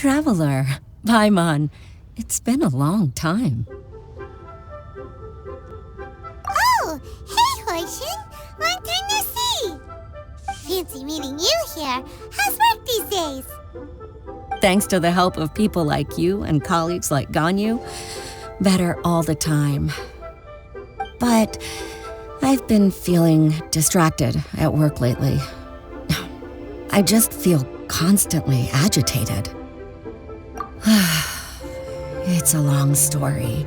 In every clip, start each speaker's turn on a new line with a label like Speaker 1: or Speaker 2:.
Speaker 1: traveler. Paimon. It's been a long time.
Speaker 2: Oh, hey, Huixin. Long time no see. Fancy meeting you here. How's work these days?
Speaker 1: Thanks to the help of people like you and colleagues like Ganyu, better all the time. But I've been feeling distracted at work lately. I just feel constantly agitated. It's a long story.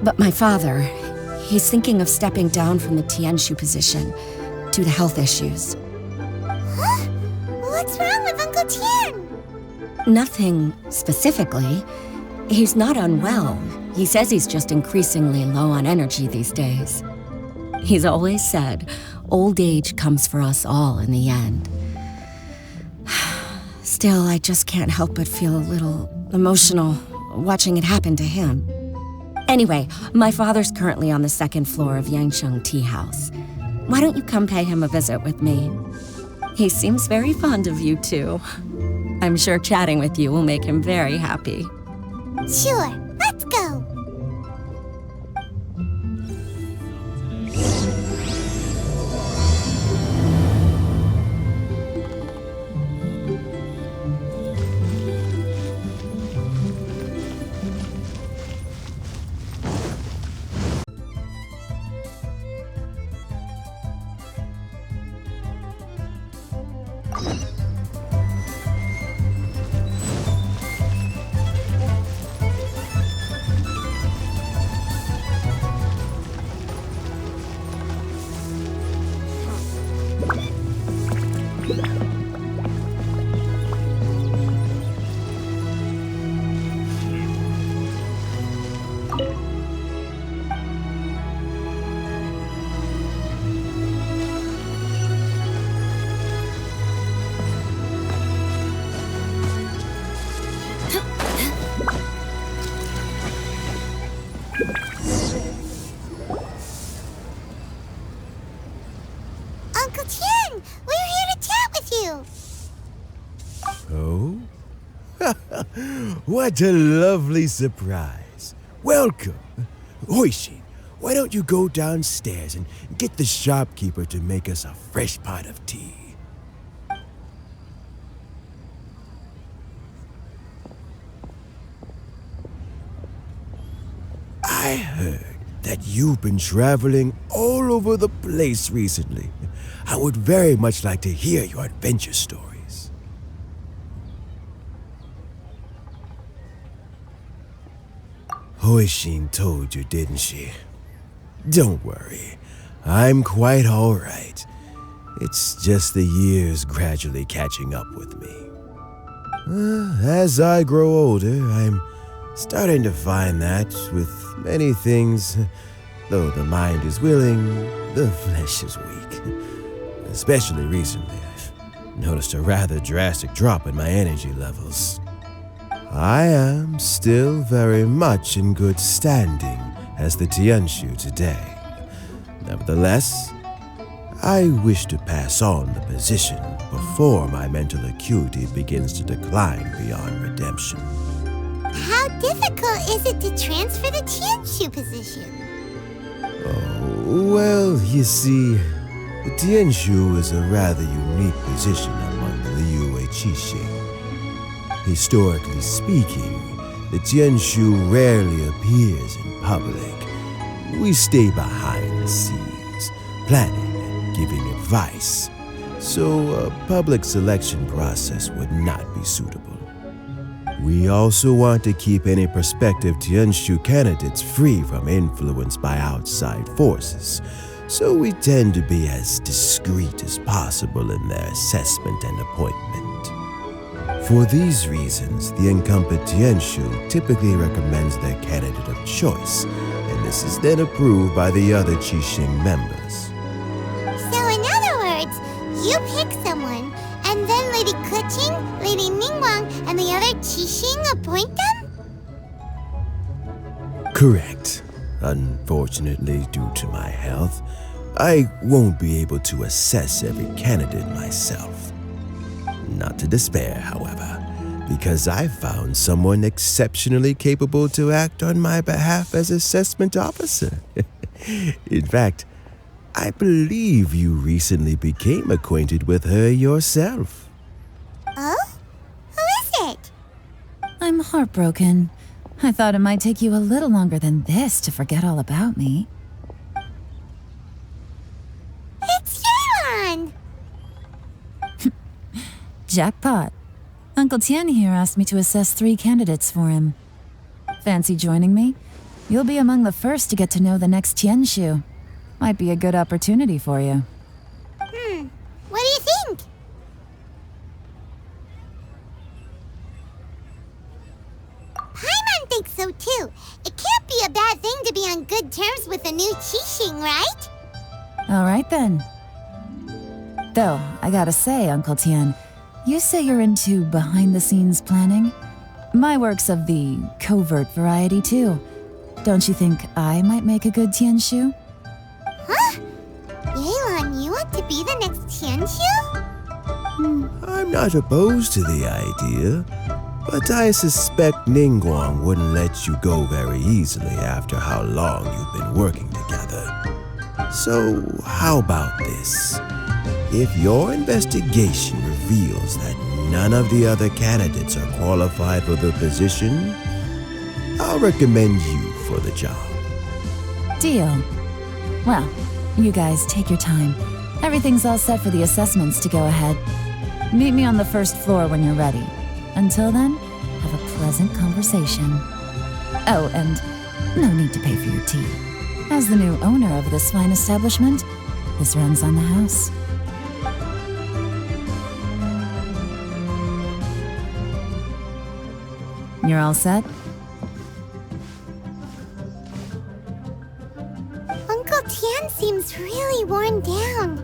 Speaker 1: But my father, he's thinking of stepping down from the Tianshu position due to health issues.
Speaker 2: Huh? What's wrong with Uncle Tian?
Speaker 1: Nothing specifically. He's not unwell. He says he's just increasingly low on energy these days. He's always said, old age comes for us all in the end. Still, I just can't help but feel a little emotional watching it happen to him. Anyway, my father's currently on the second floor of Yanshang Tea House. Why don't you come pay him a visit with me? He seems very fond of you, too. I'm sure chatting with you will make him very happy.
Speaker 2: Sure, let's go. Uncle Tian, we're here to chat with you.
Speaker 3: Oh? What a lovely surprise. Welcome. Huixin, why don't you go downstairs and get the shopkeeper to make us a fresh pot of tea? I heard that you've been traveling all over the place recently. I would very much like to hear your adventure stories. Huixin told you, didn't she? Don't worry, I'm quite all right. It's just the years gradually catching up with me. As I grow older, I'm starting to find that with many things, though the mind is willing, the flesh is weak. Especially recently, I've noticed a rather drastic drop in my energy levels. I am still very much in good standing as the Tianshu today. Nevertheless, I wish to pass on the position before my mental acuity begins to decline beyond redemption.
Speaker 2: How difficult is it to transfer the Tianshu position?
Speaker 3: Oh, well, you see, the Tianshu is a rather unique position among the Liyue Qixing. Historically speaking, the Tianshu rarely appears in public. We stay behind the scenes, planning and giving advice, so a public selection process would not be suitable. We also want to keep any prospective Tianshu candidates free from influence by outside forces, so we tend to be as discreet as possible in their assessment and appointment. For these reasons, the incumbent Tianshu typically recommends their candidate of choice, and this is then approved by the other Qixing members.
Speaker 2: So in other words, you pick someone, and then Lady Keqing, Lady Ningguang, and the other Qixing appoint them?
Speaker 3: Correct. Unfortunately, due to my health, I won't be able to assess every candidate myself. Not to despair, however. because I found someone exceptionally capable to act on my behalf as assessment officer. In fact, I believe you recently became acquainted with her yourself.
Speaker 2: Oh? Who is it?
Speaker 4: I'm heartbroken. I thought it might take you a little longer than this to forget all about me.
Speaker 2: It's Yelan!
Speaker 4: Jackpot. Uncle Tian here asked me to assess 3 candidates for him. Fancy joining me? You'll be among the first to get to know the next Tianshu. Might be a good opportunity for you.
Speaker 2: What do you think? Paimon thinks so too. It can't be a bad thing to be on good terms with a new Qixing, right?
Speaker 4: Alright then. Though, I gotta say, Uncle Tian, you say you're into behind-the-scenes planning? My work's of the covert variety too. Don't you think I might make a good Tianshu?
Speaker 2: Huh? Yelan, you want to be the next Tianshu?
Speaker 3: I'm not opposed to the idea, but I suspect Ningguang wouldn't let you go very easily after how long you've been working together. So, how about this? If your investigation reveals that none of the other candidates are qualified for the position, I'll recommend you for the job.
Speaker 4: Deal. Well, you guys take your time. Everything's all set for the assessments to go ahead. Meet me on the first floor when you're ready. Until then, have a pleasant conversation. Oh, and no need to pay for your tea. As the new owner of this fine establishment, this runs on the house. You're all set?
Speaker 2: Uncle Tian seems really worn down.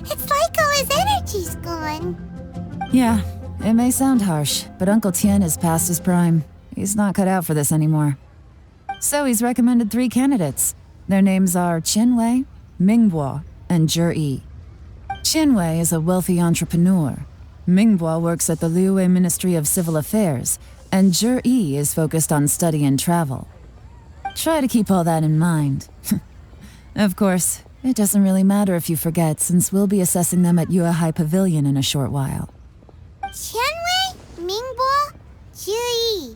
Speaker 2: It's like all his energy's gone.
Speaker 4: Yeah, it may sound harsh, but Uncle Tian is past his prime. He's not cut out for this anymore. So he's recommended 3 candidates. Their names are Qinwei, Mingbo, and Zhi. Qinwei is a wealthy entrepreneur. Mingbo works at the Liyue Ministry of Civil Affairs, and Zhi is focused on study and travel. Try to keep all that in mind. Of course, it doesn't really matter if you forget, since we'll be assessing them at Yuehai Pavilion in a short while.
Speaker 2: Qinwei, Mingbo, Zhi.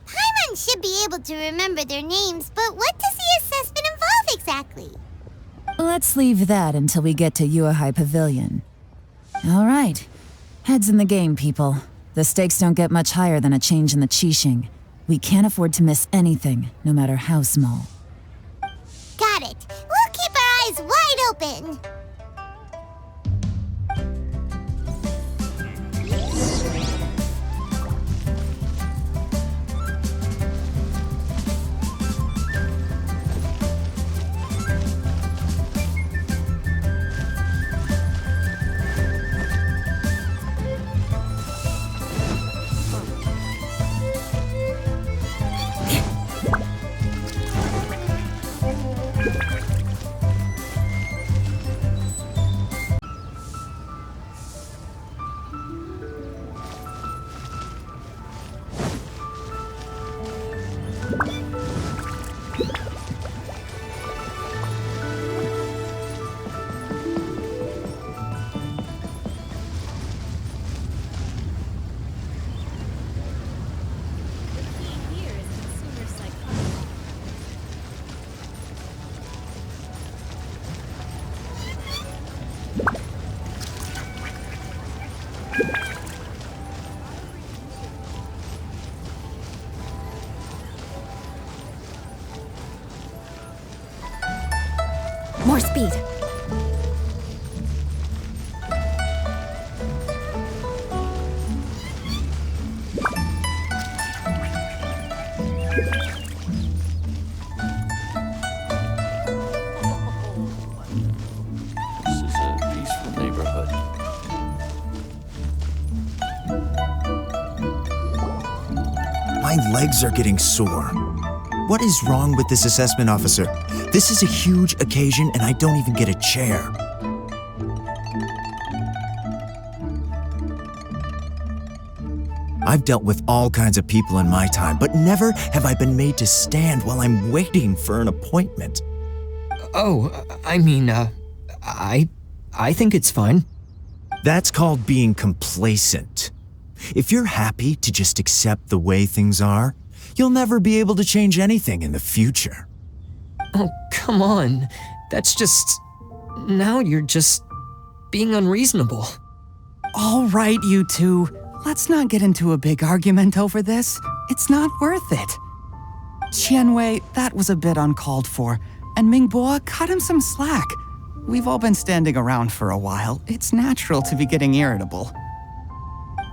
Speaker 2: Paimon should be able to remember their names, but what does the assessment involve exactly?
Speaker 4: Let's leave that until we get to Yuehai Pavilion. All right. Heads in the game, people. The stakes don't get much higher than a change in the Qixing. We can't afford to miss anything, no matter how small.
Speaker 2: Got it. We'll keep our eyes wide open.
Speaker 1: More speed.
Speaker 5: This is a peaceful neighborhood.
Speaker 6: My legs are getting sore. What is wrong with this assessment officer? This is a huge occasion and I don't even get a chair. I've dealt with all kinds of people in my time, but never have I been made to stand while I'm waiting for an appointment.
Speaker 7: Oh, I mean, I think it's fine.
Speaker 6: That's called being complacent. If you're happy to just accept the way things are, you'll never be able to change anything in the future.
Speaker 7: Oh, come on. That's just... Now you're just being unreasonable.
Speaker 8: All right, you two. Let's not get into a big argument over this. It's not worth it. Qianwei, that was a bit uncalled for, and Mingbo, cut him some slack. We've all been standing around for a while. It's natural to be getting irritable.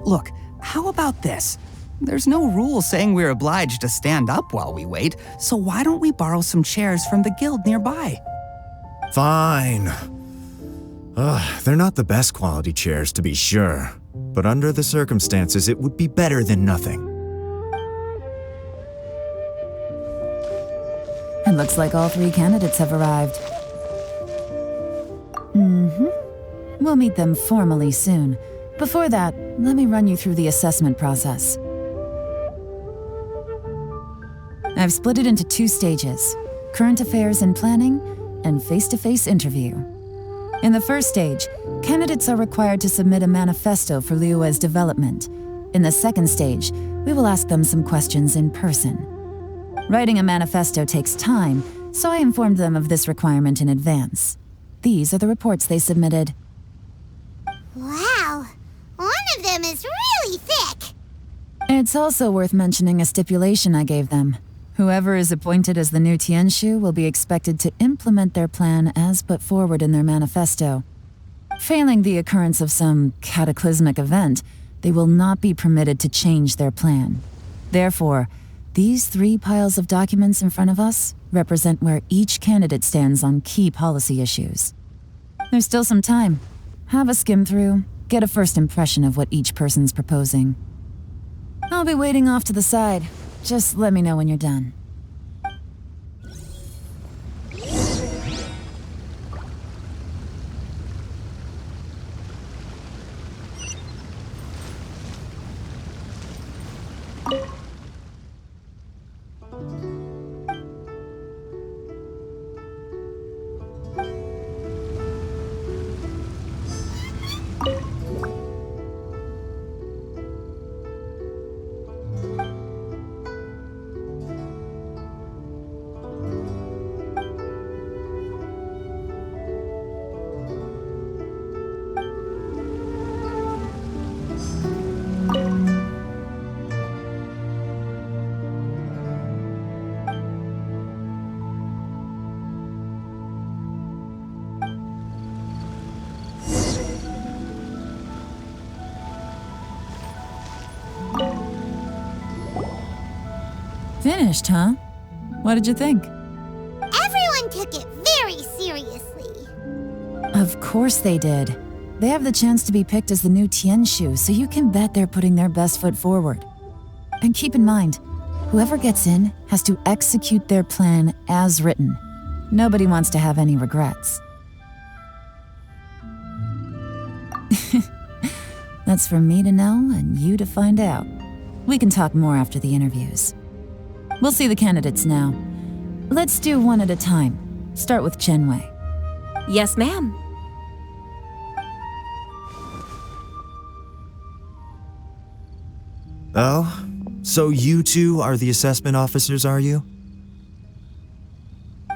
Speaker 8: Look, how about this? There's no rule saying we're obliged to stand up while we wait, so why don't we borrow some chairs from the guild nearby?
Speaker 6: Fine. They're not the best quality chairs, to be sure, but under the circumstances, it would be better than nothing.
Speaker 4: It looks like all 3 candidates have arrived. We'll meet them formally soon. Before that, let me run you through the assessment process. I've split it into 2 stages: current affairs and planning, and face-to-face interview. In the first stage, candidates are required to submit a manifesto for Liyue's development. In the second stage, we will ask them some questions in person. Writing a manifesto takes time, so I informed them of this requirement in advance. These are the reports they submitted.
Speaker 2: Wow, one of them is really thick.
Speaker 4: It's also worth mentioning a stipulation I gave them. Whoever is appointed as the new Tianshu will be expected to implement their plan as put forward in their manifesto. Failing the occurrence of some cataclysmic event, they will not be permitted to change their plan. Therefore, these 3 piles of documents in front of us represent where each candidate stands on key policy issues. There's still some time. Have a skim through, get a first impression of what each person's proposing. I'll be waiting off to the side. Just let me know when you're done. Finished, huh? What did you think?
Speaker 2: Everyone took it very seriously.
Speaker 4: Of course they did. They have the chance to be picked as the new Tianshu, so you can bet they're putting their best foot forward. And keep in mind, whoever gets in has to execute their plan as written. Nobody wants to have any regrets. That's for me to know and you to find out. We can talk more after the interviews. We'll see the candidates now. Let's do one at a time. Start with Qianwei.
Speaker 1: Yes, ma'am.
Speaker 6: Oh? So you 2 are the assessment officers, are you?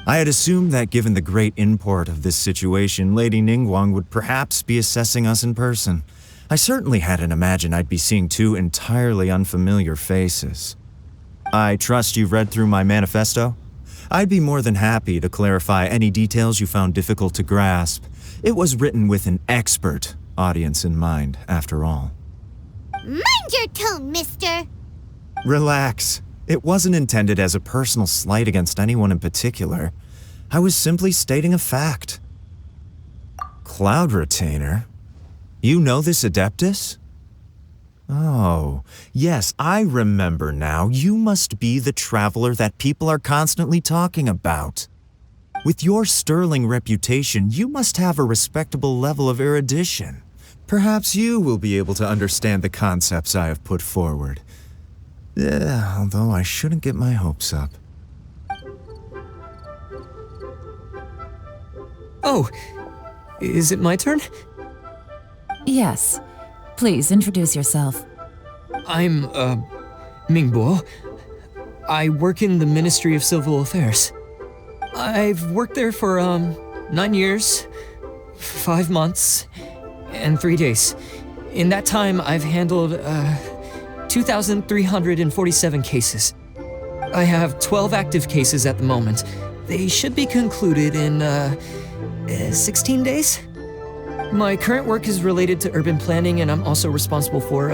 Speaker 6: I had assumed that given the great import of this situation, Lady Ningguang would perhaps be assessing us in person. I certainly hadn't imagined I'd be seeing 2 entirely unfamiliar faces. I trust you've read through my manifesto? I'd be more than happy to clarify any details you found difficult to grasp. It was written with an expert audience in mind, after all.
Speaker 2: Mind your tone, mister.
Speaker 6: Relax. It wasn't intended as a personal slight against anyone in particular. I was simply stating a fact. Cloud Retainer? You know this Adeptus? Oh, yes, I remember now. You must be the traveler that people are constantly talking about. With your sterling reputation, you must have a respectable level of erudition. Perhaps you will be able to understand the concepts I have put forward. Although I shouldn't get my hopes up.
Speaker 7: Oh, is it my turn?
Speaker 4: Yes. Please introduce yourself.
Speaker 7: I'm, Mingbo. I work in the Ministry of Civil Affairs. I've worked there for, 9 years, 5 months, and 3 days. In that time, I've handled, 2,347 cases. I have 12 active cases at the moment. They should be concluded in, 16 days? My current work is related to urban planning, and I'm also responsible for,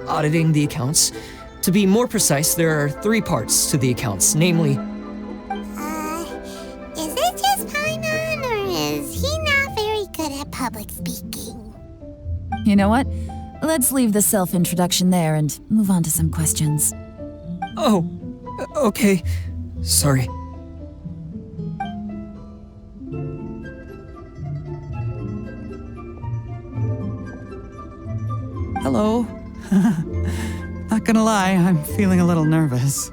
Speaker 7: auditing the accounts. To be more precise, there are 3 parts to the accounts, namely...
Speaker 2: Is it just Paimon, or is he not very good at public speaking?
Speaker 4: You know what? Let's leave the self-introduction there and move on to some questions.
Speaker 7: Oh, okay. Sorry.
Speaker 8: Hello. Not gonna lie, I'm feeling a little nervous.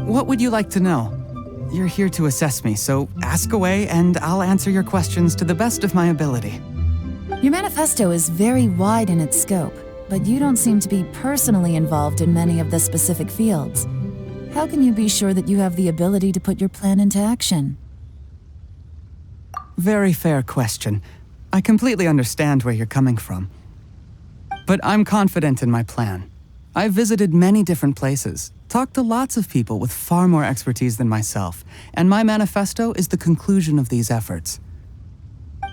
Speaker 8: What would you like to know? You're here to assess me, so ask away and I'll answer your questions to the best of my ability.
Speaker 4: Your manifesto is very wide in its scope, but you don't seem to be personally involved in many of the specific fields. How can you be sure that you have the ability to put your plan into action?
Speaker 8: Very fair question. I completely understand where you're coming from. But I'm confident in my plan. I've visited many different places, talked to lots of people with far more expertise than myself, and my manifesto is the conclusion of these efforts.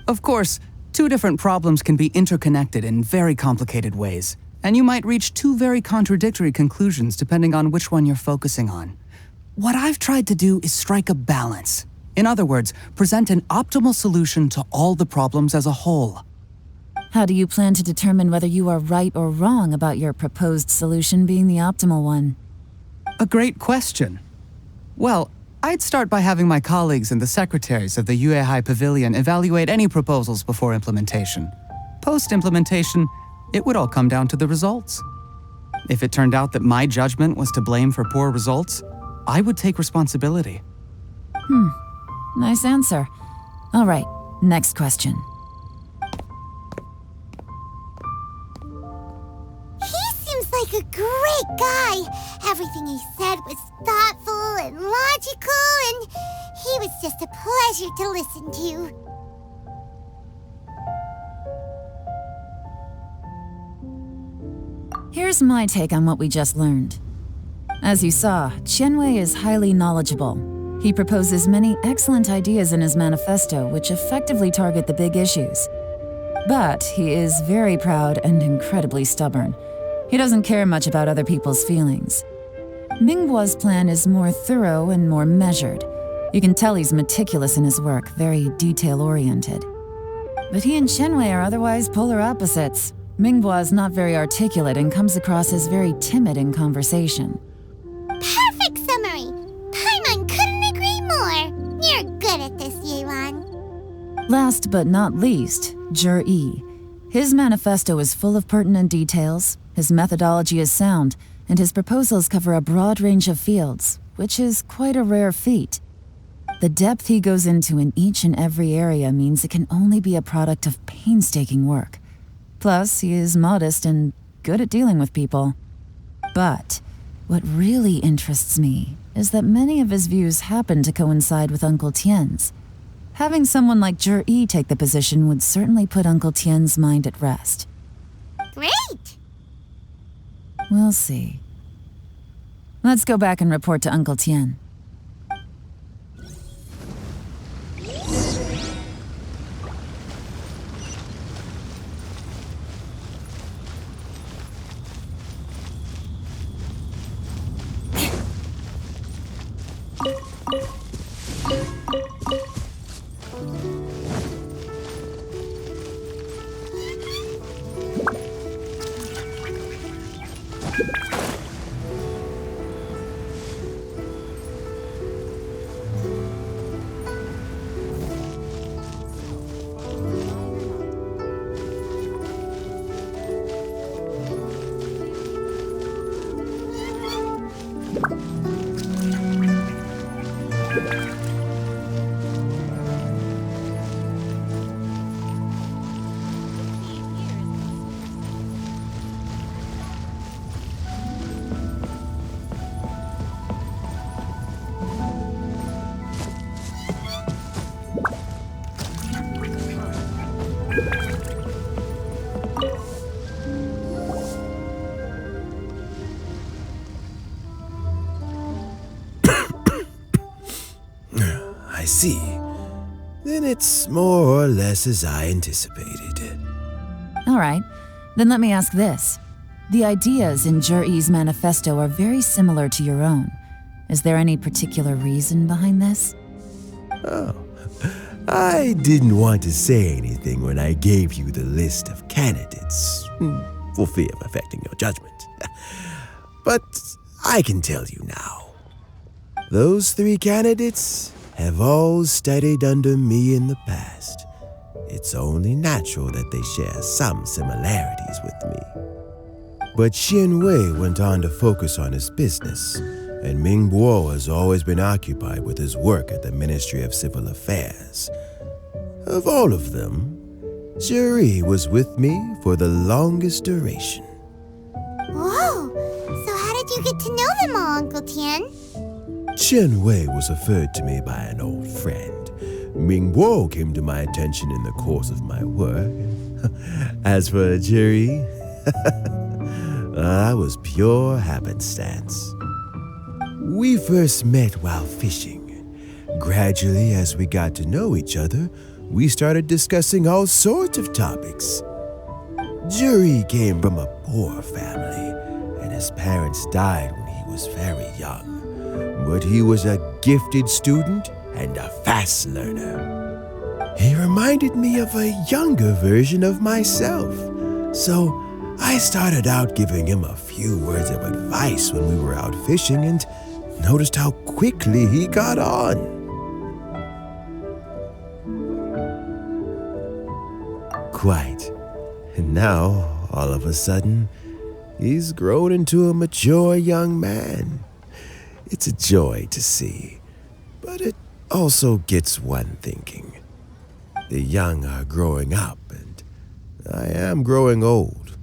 Speaker 8: Of course, 2 different problems can be interconnected in very complicated ways, and you might reach 2 very contradictory conclusions depending on which one you're focusing on. What I've tried to do is strike a balance. In other words, present an optimal solution to all the problems as a whole.
Speaker 4: How do you plan to determine whether you are right or wrong about your proposed solution being the optimal one?
Speaker 8: A great question. Well, I'd start by having my colleagues and the secretaries of the Yuehai Pavilion evaluate any proposals before implementation. Post-implementation, it would all come down to the results. If it turned out that my judgment was to blame for poor results, I would take responsibility.
Speaker 4: Nice answer. All right, next question.
Speaker 2: Like a great guy. Everything he said was thoughtful and logical, and he was just a pleasure to listen to.
Speaker 4: Here's my take on what we just learned. As you saw, Qianwei is highly knowledgeable. He proposes many excellent ideas in his manifesto which effectively target the big issues. But he is very proud and incredibly stubborn. He doesn't care much about other people's feelings. Mingbo's plan is more thorough and more measured. You can tell he's meticulous in his work, very detail-oriented. But he and Qianwei are otherwise polar opposites. Mingbo is not very articulate and comes across as very timid in conversation.
Speaker 2: Perfect summary! Paimon couldn't agree more! You're good at this, Yelan.
Speaker 4: Last but not least, Yi. His manifesto is full of pertinent details, his methodology is sound, and his proposals cover a broad range of fields, which is quite a rare feat. The depth he goes into in each and every area means it can only be a product of painstaking work. Plus, he is modest and good at dealing with people. But what really interests me is that many of his views happen to coincide with Uncle Tian's. Having someone like Yi take the position would certainly put Uncle Tian's mind at rest.
Speaker 2: Great!
Speaker 4: We'll see. Let's go back and report to Uncle Tian.
Speaker 3: see, then it's more or less as I anticipated.
Speaker 4: All right, then let me ask this. The ideas in Zhiyi's manifesto are very similar to your own. Is there any particular reason behind this?
Speaker 3: Oh, I didn't want to say anything when I gave you the list of candidates, for fear of affecting your judgment. But I can tell you now. Those 3 candidates have all studied under me in the past. It's only natural that they share some similarities with me. But Xinyue went on to focus on his business, and Mingbo has always been occupied with his work at the Ministry of Civil Affairs. Of all of them, Zhiyi was with me for the longest duration.
Speaker 2: Whoa! So how did you get to know them all, Uncle Tian?
Speaker 3: Xinyue was referred to me by an old friend. Mingbo came to my attention in the course of my work. As for Zhiyi, that was pure happenstance. We first met while fishing. Gradually, as we got to know each other, we started discussing all sorts of topics. Zhiyi came from a poor family, and his parents died when he was very young. But he was a gifted student and a fast learner. He reminded me of a younger version of myself, so I started out giving him a few words of advice when we were out fishing and noticed how quickly he got on. Quite. And now, all of a sudden, he's grown into a mature young man. It's a joy to see, but it also gets one thinking. The young are growing up, and I am growing old.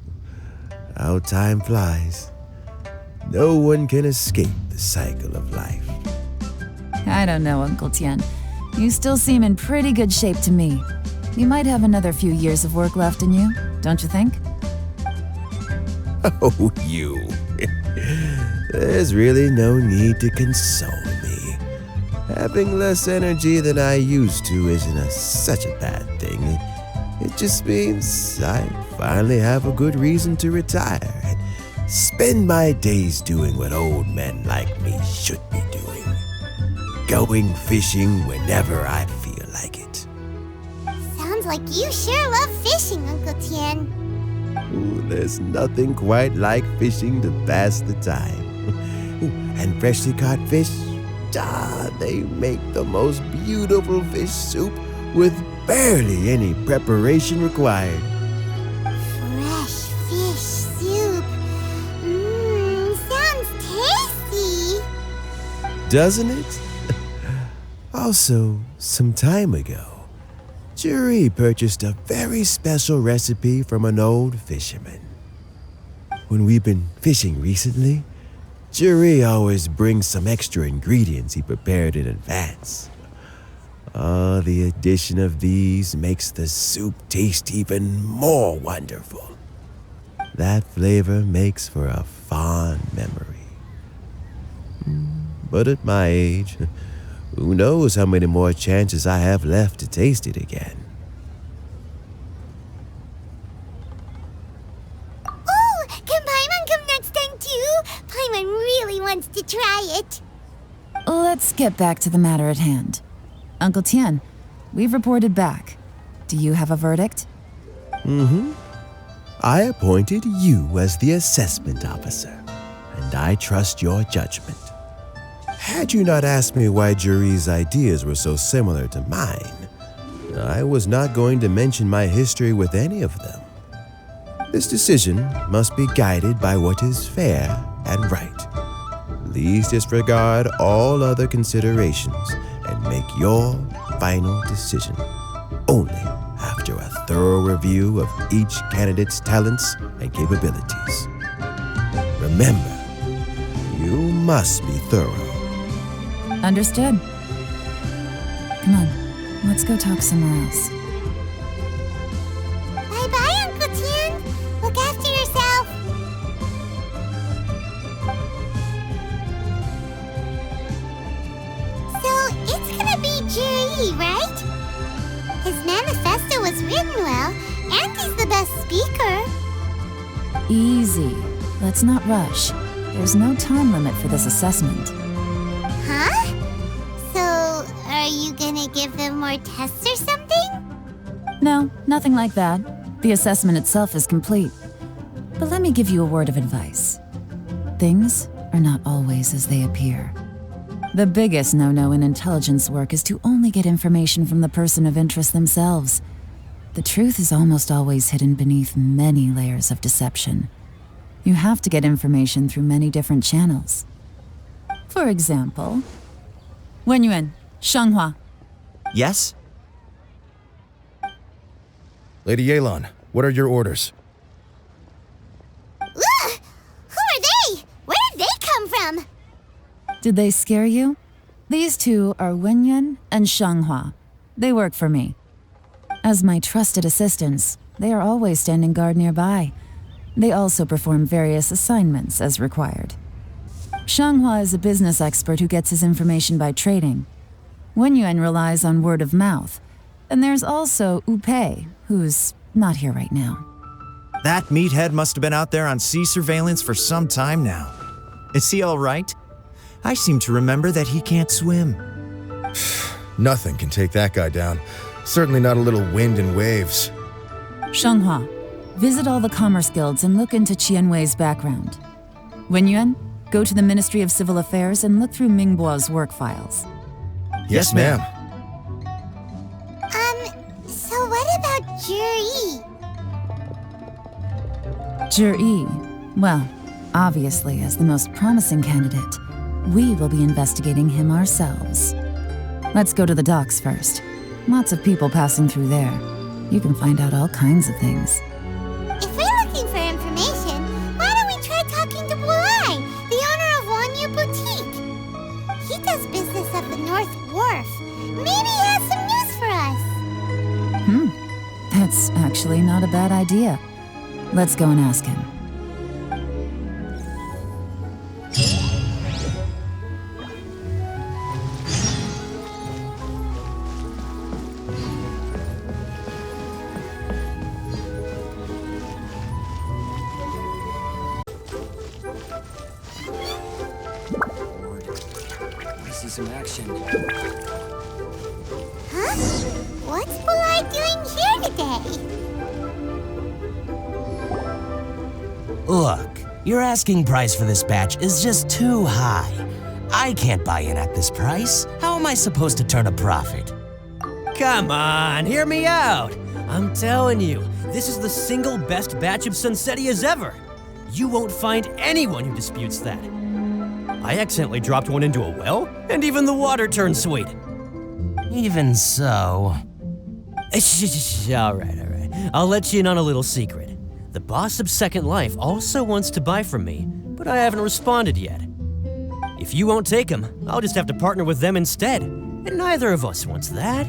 Speaker 3: How time flies. No one can escape the cycle of life.
Speaker 4: I don't know, Uncle Tian. You still seem in pretty good shape to me. You might have another few years of work left in you, don't you think?
Speaker 3: Oh, you. There's really no need to console me. Having less energy than I used to isn't such a bad thing. It just means I finally have a good reason to retire and spend my days doing what old men like me should be doing. Going fishing whenever I feel like it.
Speaker 2: Sounds like you sure love fishing, Uncle Tian.
Speaker 3: Ooh, there's nothing quite like fishing to pass the time. Ooh, and freshly caught fish, they make the most beautiful fish soup with barely any preparation required.
Speaker 2: Fresh fish soup. Sounds tasty.
Speaker 3: Doesn't it? Also, some time ago, Zhiyi purchased a very special recipe from an old fisherman. When we've been fishing recently, Zhiyi always brings some extra ingredients he prepared in advance. The addition of these makes the soup taste even more wonderful. That flavor makes for a fond memory. But at my age, who knows how many more chances I have left to taste it again.
Speaker 2: Oh, can Paimon come next time too? Paimon really wants to try it.
Speaker 4: Let's get back to the matter at hand. Uncle Tian, we've reported back. Do you have a verdict?
Speaker 3: I appointed you as the assessment officer, and I trust your judgment. Had you not asked me why Zhiyi's ideas were so similar to mine, I was not going to mention my history with any of them. This decision must be guided by what is fair and right. Please disregard all other considerations and make your final decision only after a thorough review of each candidate's talents and capabilities. Remember, you must be thorough.
Speaker 4: Understood. Come on, let's go talk somewhere else.
Speaker 2: Bye-bye, Uncle Tian. Look after yourself. So it's gonna be Zhiyi Yuehai, right? His manifesto was written well, and he's the best speaker.
Speaker 4: Easy. Let's not rush. There's no time limit for this assessment.
Speaker 2: Huh? So, are you gonna give them more tests or something?
Speaker 4: No, nothing like that. The assessment itself is complete. But let me give you a word of advice. Things are not always as they appear. The biggest no-no in intelligence work is to only get information from the person of interest themselves. The truth is almost always hidden beneath many layers of deception. You have to get information through many different channels. For example, Wenyuan, Shanghua.
Speaker 6: Yes?
Speaker 3: Lady Yelan, what are your orders?
Speaker 2: Ugh! Who are they? Where did they come from?
Speaker 4: Did they scare you? These two are Wenyuan and Shanghua. They work for me. As my trusted assistants, they are always standing guard nearby. They also perform various assignments as required. Shanghua is a business expert who gets his information by trading. Wenyuan relies on word of mouth. And there's also Upei, who's not here right now.
Speaker 6: That meathead must have been out there on sea surveillance for some time now. Is he all right? I seem to remember that he can't swim.
Speaker 3: Nothing can take that guy down. Certainly not a little wind and waves.
Speaker 4: Shanghua, visit all the commerce guilds and look into Qianwei's background. Wenyuan, go to the Ministry of Civil Affairs and look through Mingbo's work files.
Speaker 3: Yes, ma'am.
Speaker 2: So what about Zhi?
Speaker 4: Zhi, well, obviously as the most promising candidate, we will be investigating him ourselves. Let's go to the docks first. Lots of people passing through there. You can find out all kinds of things.
Speaker 2: If we're looking for information, why don't we try talking to Bolai, the owner of Wanyu Boutique? He does business at the North Wharf. Maybe he has some news for us.
Speaker 4: That's actually not a bad idea. Let's go and ask him.
Speaker 9: See some action.
Speaker 2: Huh? What's Bolai doing here today?
Speaker 9: Look, your asking price for this batch is just too high. I can't buy in at this price. How am I supposed to turn a profit?
Speaker 10: Come on, hear me out. I'm telling you, this is the single best batch of Sunsettias ever. You won't find anyone who disputes that. I accidentally dropped one into a well, and even the water turned sweet.
Speaker 9: Even so...
Speaker 10: All right. I'll let you in on a little secret. The boss of Second Life also wants to buy from me, but I haven't responded yet. If you won't take him, I'll just have to partner with them instead, and neither of us wants that.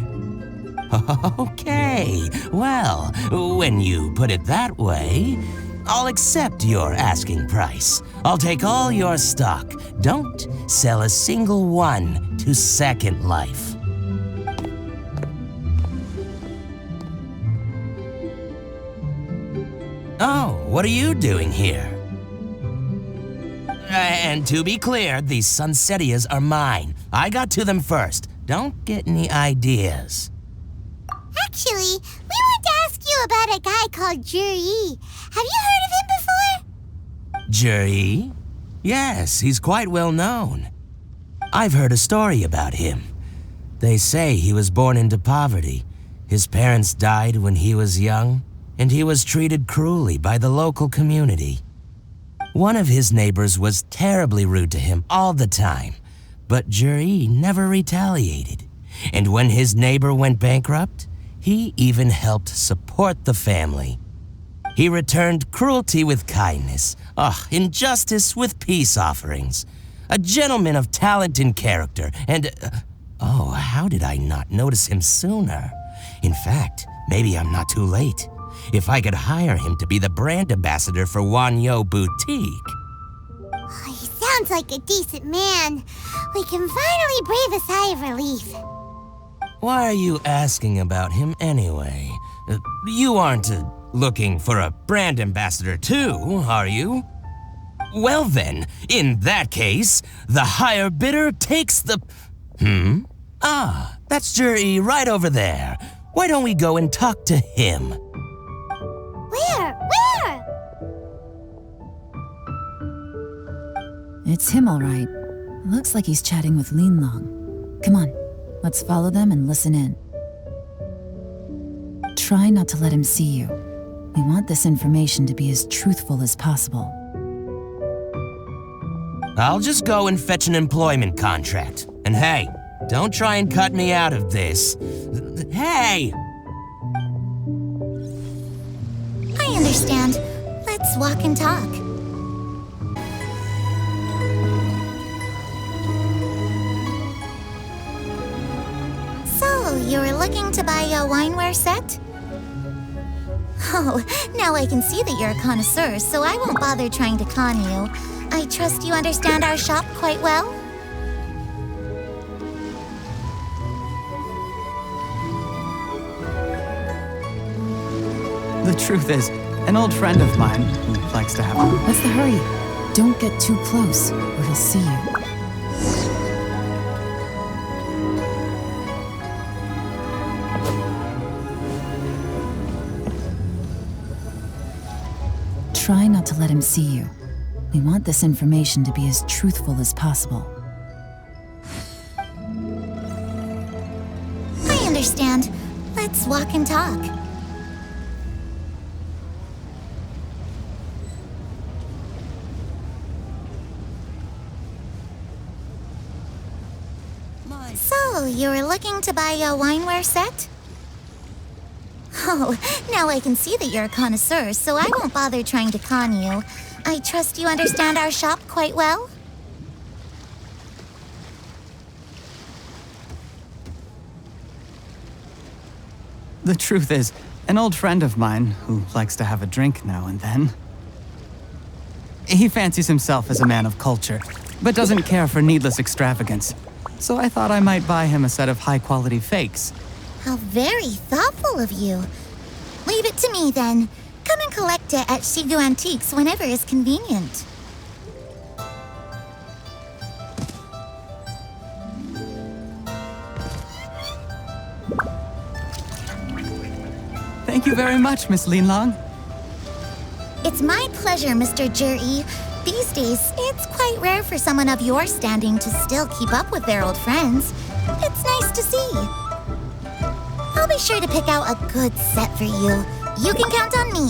Speaker 9: Okay, well, when you put it that way, I'll accept your asking price. I'll take all your stock. Don't sell a single one to Second Life. Oh, what are you doing here? And to be clear, these Sunsettias are mine. I got to them first. Don't get any ideas.
Speaker 2: Actually, we want to ask you about a guy called Zhi. Have you heard of him before?
Speaker 9: Zhi? Yes, he's quite well known. I've heard a story about him. They say he was born into poverty. His parents died when he was young, and he was treated cruelly by the local community. One of his neighbors was terribly rude to him all the time, but Zhi never retaliated. And when his neighbor went bankrupt, he even helped support the family. He returned cruelty with kindness, injustice with peace offerings. A gentleman of talent and character, and... how did I not notice him sooner? In fact, maybe I'm not too late. If I could hire him to be the brand ambassador for Wanyu Boutique.
Speaker 2: He sounds like a decent man. We can finally breathe a sigh of relief.
Speaker 9: Why are you asking about him anyway? You aren't looking for a brand ambassador too, are you? Well then, in that case, the higher bidder takes the... Ah, that's Juri right over there. Why don't we go and talk to him?
Speaker 2: Where?
Speaker 4: It's him, all right. Looks like he's chatting with Linlong. Come on, let's follow them and listen in. Try not to let him see you. We want this information to be as truthful as possible.
Speaker 9: I'll just go and fetch an employment contract. And hey, don't try and cut me out of this. Hey!
Speaker 2: I understand. Let's walk and talk. So, you were looking to buy a wineware set? Oh, now I can see that you're a connoisseur, so I won't bother trying to con you. I trust you understand our shop quite well?
Speaker 8: The truth is, an old friend of mine who likes to have a...
Speaker 4: What's the hurry? Don't get too close, or he'll see you. Try not to let him see you. We want this information to be as truthful as possible.
Speaker 2: I understand. Let's walk and talk. So, you were looking to buy a wineware set? Oh, now I can see that you're a connoisseur, so I won't bother trying to con you. I trust you understand our shop quite well?
Speaker 8: The truth is, an old friend of mine who likes to have a drink now and then. He fancies himself as a man of culture, but doesn't care for needless extravagance. So I thought I might buy him a set of high-quality fakes.
Speaker 2: How very thoughtful of you. Leave it to me, then. Come and collect it at Shigu Antiques whenever is convenient.
Speaker 8: Thank you very much, Miss Linlong.
Speaker 2: It's my pleasure, Mr. Juri. These days, it's quite rare for someone of your standing to still keep up with their old friends. It's nice to see. I'll be sure to pick out a good set for you. You can count on me.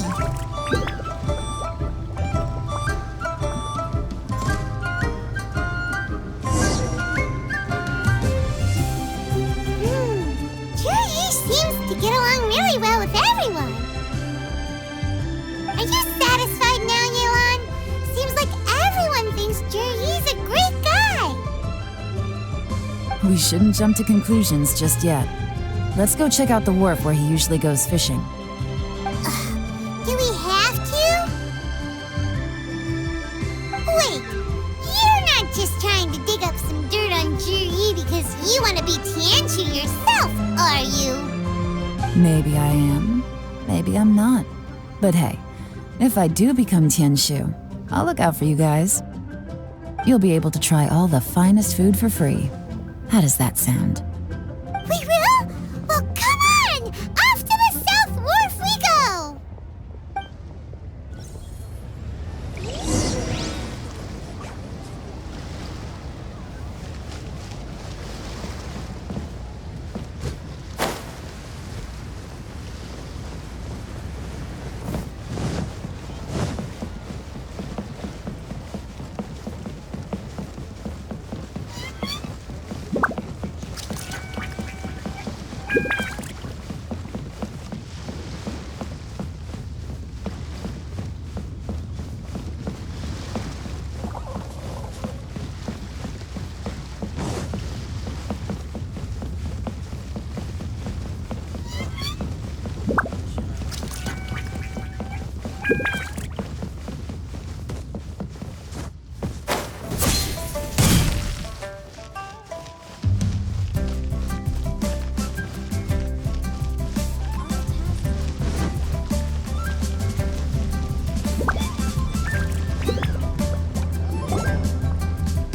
Speaker 2: Juri seems to get along really well with everyone. Are you satisfied now, Yelan? Seems like everyone thinks Juri's a great guy.
Speaker 4: We shouldn't jump to conclusions just yet. Let's go check out the wharf where he usually goes fishing.
Speaker 2: Do we have to? Wait, you're not just trying to dig up some dirt on Juri because you want to be Tianshu yourself, are you?
Speaker 4: Maybe I am. Maybe I'm not. But hey, if I do become Tianshu, I'll look out for you guys. You'll be able to try all the finest food for free. How does that sound?
Speaker 2: We will? Well, come on! Off to the South Wharf we go!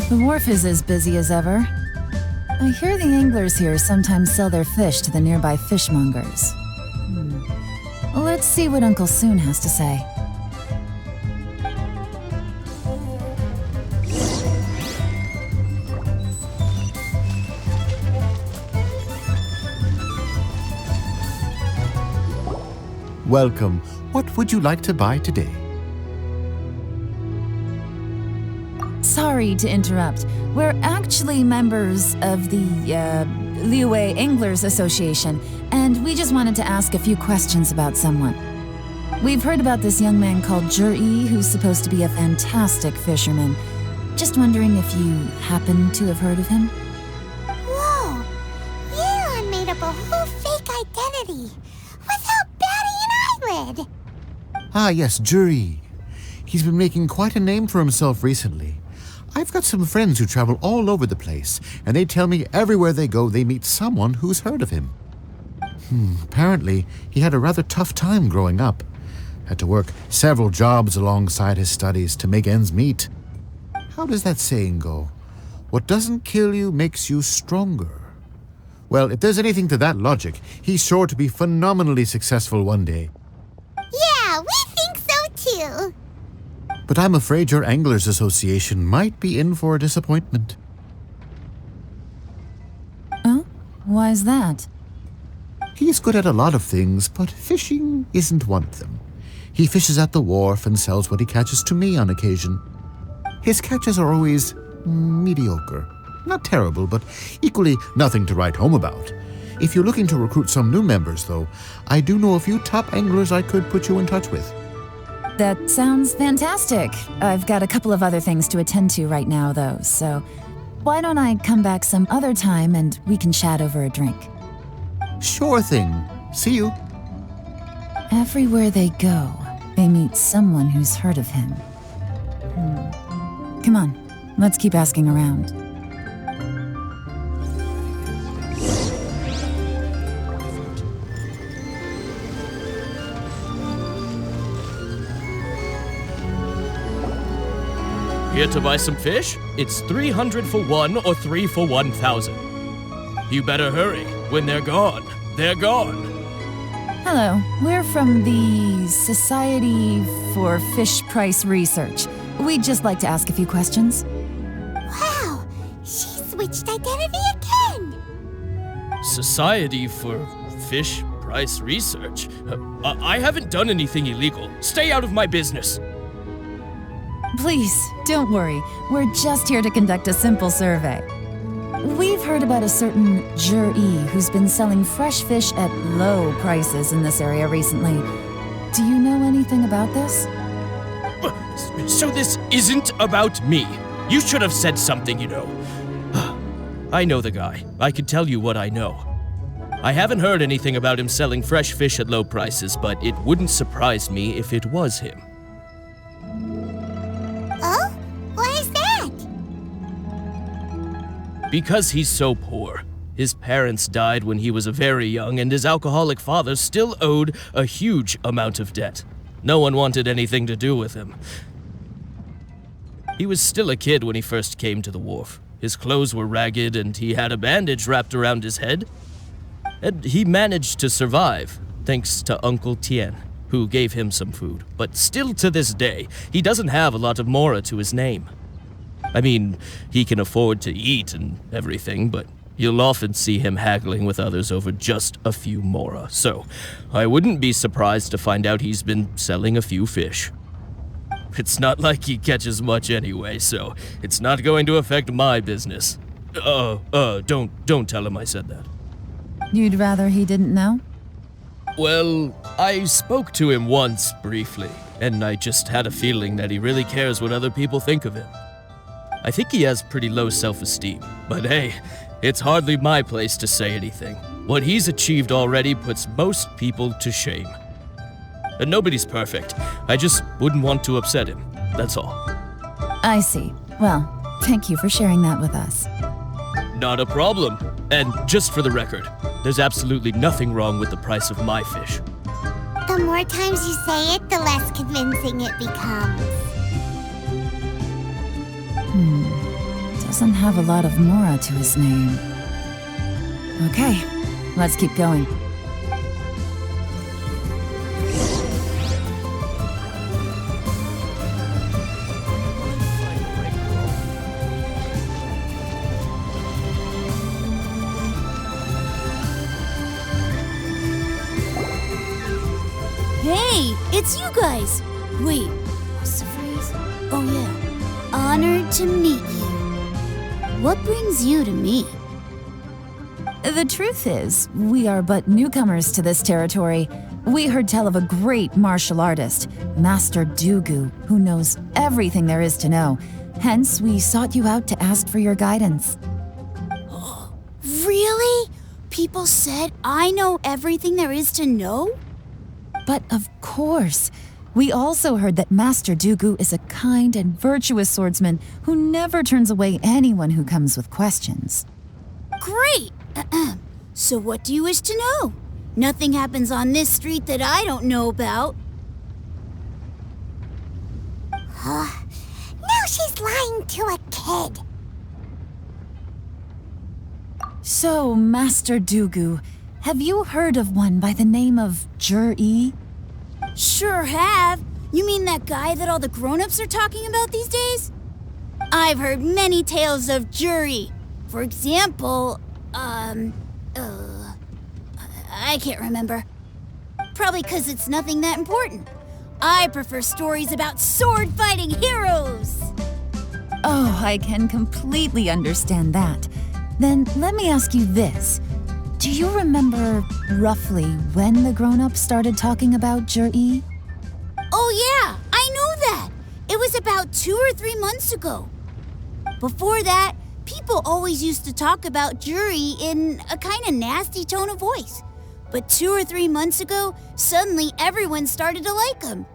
Speaker 4: The wharf is as busy as ever. I hear the anglers here sometimes sell their fish to the nearby fishmongers. Let's see what Uncle Sun has to say.
Speaker 11: Welcome. What would you like to buy today?
Speaker 4: Sorry to interrupt. We're actually members of the, Liyue Anglers Association, and we just wanted to ask a few questions about someone. We've heard about this young man called Zhi, who's supposed to be a fantastic fisherman. Just wondering if you happen to have heard of him?
Speaker 2: Whoa! Yelan made up a whole fake identity without batting an eyelid!
Speaker 11: Ah, yes, Zhi. He's been making quite a name for himself recently. I've got some friends who travel all over the place, and they tell me everywhere they go they meet someone who's heard of him. Apparently, he had a rather tough time growing up. Had to work several jobs alongside his studies to make ends meet. How does that saying go? What doesn't kill you makes you stronger. Well, if there's anything to that logic, he's sure to be phenomenally successful one day.
Speaker 2: Yeah, we think so too!
Speaker 11: But I'm afraid your Anglers Association might be in for a disappointment.
Speaker 4: Oh? Why's that?
Speaker 11: He's good at a lot of things, but fishing isn't one of them. He fishes at the wharf and sells what he catches to me on occasion. His catches are always mediocre. Not terrible, but equally nothing to write home about. If you're looking to recruit some new members, though, I do know a few top anglers I could put you in touch with.
Speaker 4: That sounds fantastic. I've got a couple of other things to attend to right now, though, so why don't I come back some other time and we can chat over a drink?
Speaker 11: Sure thing. See you.
Speaker 4: Everywhere they go, they meet someone who's heard of him. Come on, let's keep asking around.
Speaker 5: Here to buy some fish? It's 300 for 1 or 3 for 1,000. You better hurry. When they're gone, they're gone.
Speaker 4: Hello, we're from the Society for Fish Price Research. We'd just like to ask a few questions.
Speaker 2: Wow! She switched identity again!
Speaker 5: Society for Fish Price Research? I haven't done anything illegal. Stay out of my business.
Speaker 4: Please, don't worry. We're just here to conduct a simple survey. We've heard about a certain Zhi who's been selling fresh fish at low prices in this area recently. Do you know anything about this?
Speaker 5: So this isn't about me. You should have said something, you know. I know the guy. I can tell you what I know. I haven't heard anything about him selling fresh fish at low prices, but it wouldn't surprise me if it was him.
Speaker 2: Oh? Why is that?
Speaker 5: Because he's so poor. His parents died when he was very young, and his alcoholic father still owed a huge amount of debt. No one wanted anything to do with him. He was still a kid when he first came to the wharf. His clothes were ragged, and he had a bandage wrapped around his head. And he managed to survive, thanks to Uncle Tian, who gave him some food. But still to this day, he doesn't have a lot of mora to his name. I mean, he can afford to eat and everything, but you'll often see him haggling with others over just a few mora. So, I wouldn't be surprised to find out he's been selling a few fish. It's not like he catches much anyway, so it's not going to affect my business. Don't tell him I said that.
Speaker 4: You'd rather he didn't know?
Speaker 5: Well, I spoke to him once, briefly, and I just had a feeling that he really cares what other people think of him. I think he has pretty low self-esteem, but hey, it's hardly my place to say anything. What he's achieved already puts most people to shame. And nobody's perfect. I just wouldn't want to upset him, that's all.
Speaker 4: I see. Well, thank you for sharing that with us.
Speaker 5: Not a problem. And just for the record, there's absolutely nothing wrong with the price of my fish.
Speaker 2: The more times you say it, the less convincing it becomes.
Speaker 4: doesn't have a lot of mora to his name. Okay, let's keep going.
Speaker 12: Hey, it's you guys! Wait, what's the phrase? Oh yeah, honored to meet you. What brings you to me?
Speaker 4: The truth is, we are but newcomers to this territory. We heard tell of a great martial artist, Master Dugu, who knows everything there is to know. Hence, we sought you out to ask for your guidance.
Speaker 12: Really? People said I know everything there is to know?
Speaker 4: But of course, we also heard that Master Dugu is a kind and virtuous swordsman who never turns away anyone who comes with questions.
Speaker 12: Great! So what do you wish to know? Nothing happens on this street that I don't know about.
Speaker 2: Now she's lying to a kid.
Speaker 4: So, Master Dugu, have you heard of one by the name of Jur-E?
Speaker 12: Sure have. You mean that guy that all the grown-ups are talking about these days? I've heard many tales of Juri. For example, I can't remember. Probably because it's nothing that important. I prefer stories about sword-fighting heroes.
Speaker 4: Oh, I can completely understand that. Then let me ask you this. Do you remember roughly when the grown-ups started talking about Jur-E?
Speaker 12: Oh yeah, I know that. It was about 2 or 3 months ago. Before that, people always used to talk about Juri in a kind of nasty tone of voice. But 2 or 3 months ago, suddenly everyone started to like him.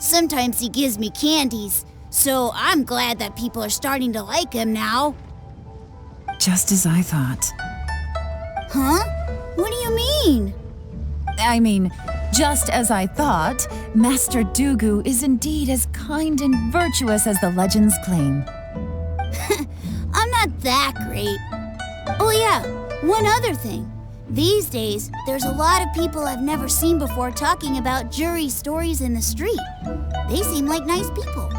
Speaker 12: Sometimes he gives me candies, so I'm glad that people are starting to like him now.
Speaker 4: Just as I thought.
Speaker 12: Huh? What do you mean?
Speaker 4: I mean, just as I thought, Master Dugu is indeed as kind and virtuous as the legends claim.
Speaker 12: I'm not that great. Oh yeah, one other thing. These days, there's a lot of people I've never seen before talking about Juri stories in the street. They seem like nice people.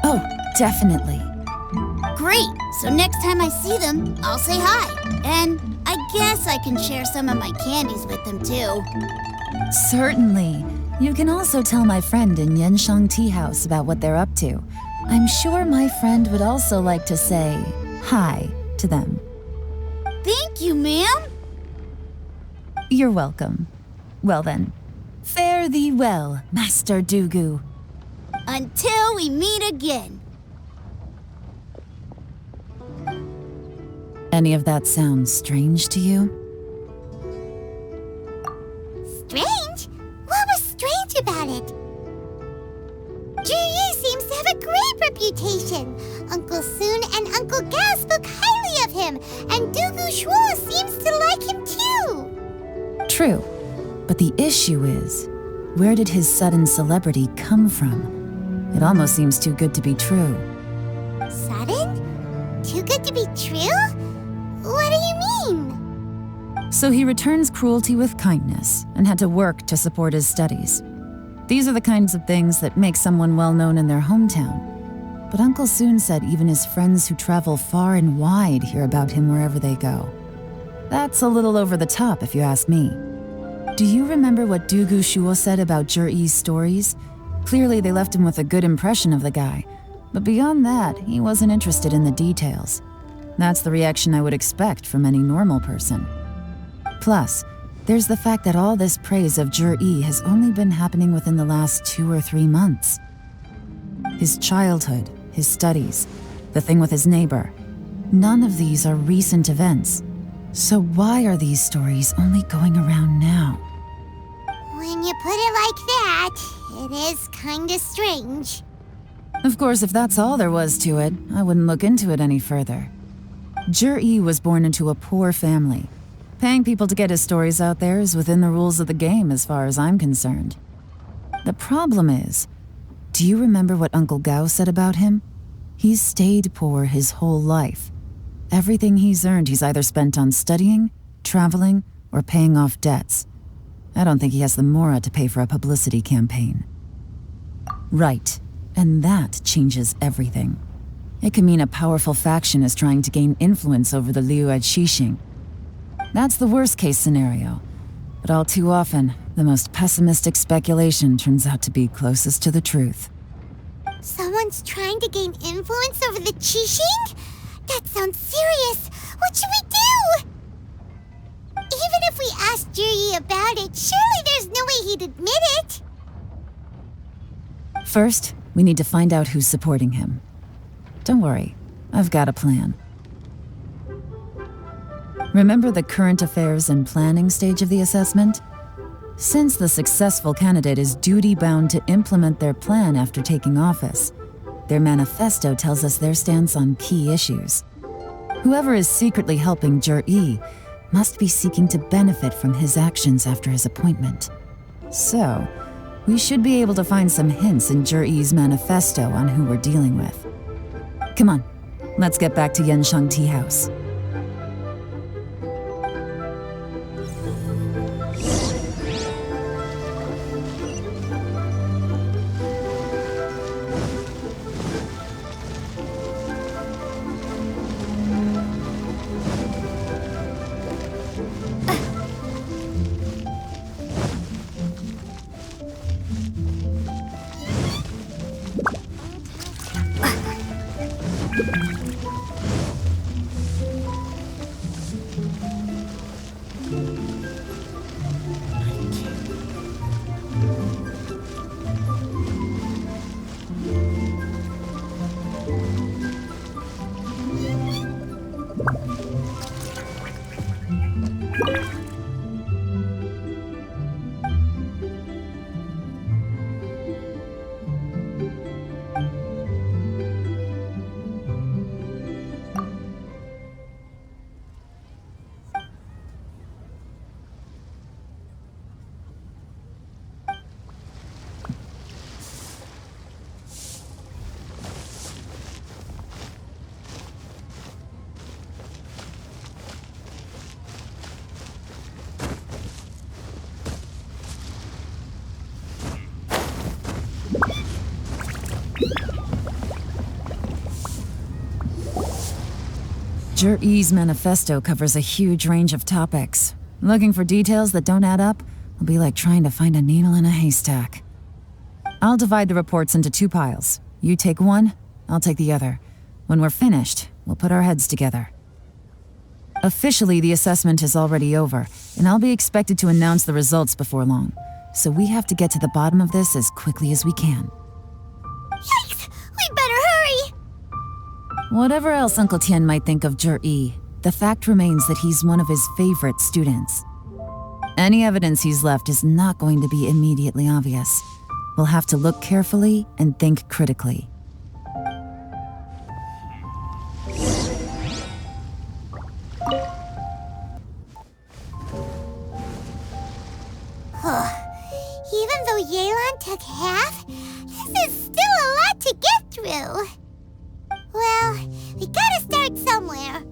Speaker 4: Oh, definitely.
Speaker 12: Great, so next time I see them, I'll say hi. And I guess I can share some of my candies with them too.
Speaker 4: Certainly. You can also tell my friend in Yanshang Tea House about what they're up to. I'm sure my friend would also like to say hi to them.
Speaker 12: Thank you, ma'am.
Speaker 4: You're welcome. Well then, fare thee well, Master Dugu.
Speaker 12: Until we meet again.
Speaker 4: Any of that sound strange to you?
Speaker 2: Strange? What was strange about it? Juri seems to have a great reputation. Uncle Sun and Uncle Gao spoke highly of him, and Dugu Shuo seems to like him too.
Speaker 4: True, but the issue is, where did his sudden celebrity come from? It almost seems too good to be true.
Speaker 2: Sudden? Too good to be true? What do you mean?
Speaker 4: So he returns cruelty with kindness and had to work to support his studies. These are the kinds of things that make someone well known in their hometown. But Uncle Sun said even his friends who travel far and wide hear about him wherever they go. That's a little over the top if you ask me. Do you remember what Dugu Shuo said about Jur-E's stories? Clearly they left him with a good impression of the guy. But beyond that, he wasn't interested in the details. That's the reaction I would expect from any normal person. Plus, there's the fact that all this praise of Jur-E has only been happening within the last 2 or 3 months. His childhood, his studies, the thing with his neighbor, none of these are recent events. So why are these stories only going around now?
Speaker 2: When you put it like that, it is kinda strange.
Speaker 4: Of course, if that's all there was to it, I wouldn't look into it any further. Jur-E was born into a poor family. Paying people to get his stories out there is within the rules of the game as far as I'm concerned. The problem is, do you remember what Uncle Gao said about him? He's stayed poor his whole life. Everything he's earned he's either spent on studying, traveling, or paying off debts. I don't think he has the mora to pay for a publicity campaign. Right, and that changes everything. It can mean a powerful faction is trying to gain influence over the Liyue at Xixing. That's the worst-case scenario. But all too often, the most pessimistic speculation turns out to be closest to the truth.
Speaker 2: Someone's trying to gain influence over the Xixing? That sounds serious. What should we do? Even if we asked Juri about it, surely there's no way he'd admit it.
Speaker 4: First, we need to find out who's supporting him. Don't worry, I've got a plan. Remember the current affairs and planning stage of the assessment? Since the successful candidate is duty-bound to implement their plan after taking office, their manifesto tells us their stance on key issues. Whoever is secretly helping Juri must be seeking to benefit from his actions after his appointment. So, we should be able to find some hints in Juri's manifesto on who we're dealing with. Come on, let's get back to Yanshang Tea House. Juri's manifesto covers a huge range of topics. Looking for details that don't add up will be like trying to find a needle in a haystack. I'll divide the reports into 2 piles. You take one, I'll take the other. When we're finished, we'll put our heads together. Officially, the assessment is already over, and I'll be expected to announce the results before long. So we have to get to the bottom of this as quickly as we can.
Speaker 2: Yikes! We better hurry!
Speaker 4: Whatever else Uncle Tian might think of Juri, the fact remains that he's one of his favorite students. Any evidence he's left is not going to be immediately obvious. We'll have to look carefully and think critically.
Speaker 2: Even though Yelan took half, this is still a lot to get through. Well, we gotta start somewhere.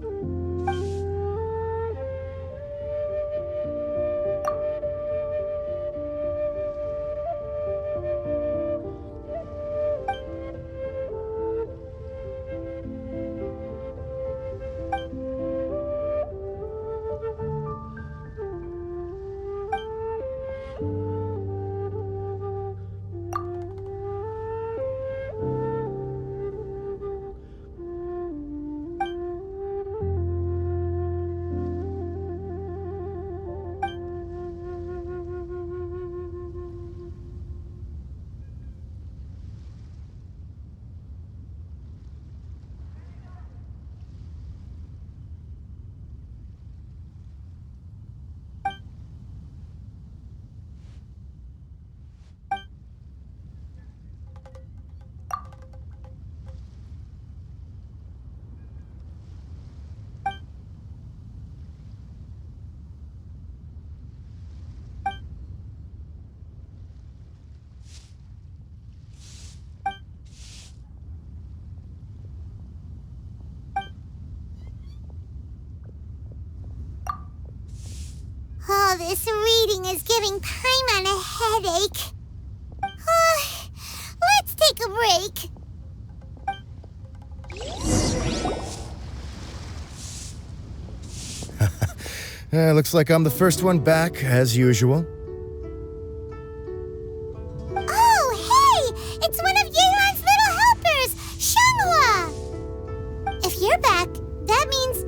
Speaker 2: this reading is giving Paimon a headache. Let's take a break.
Speaker 3: Looks like I'm the first one back, as usual.
Speaker 2: Oh, hey! It's one of Yelan's little helpers, Shanghua! If you're back, that means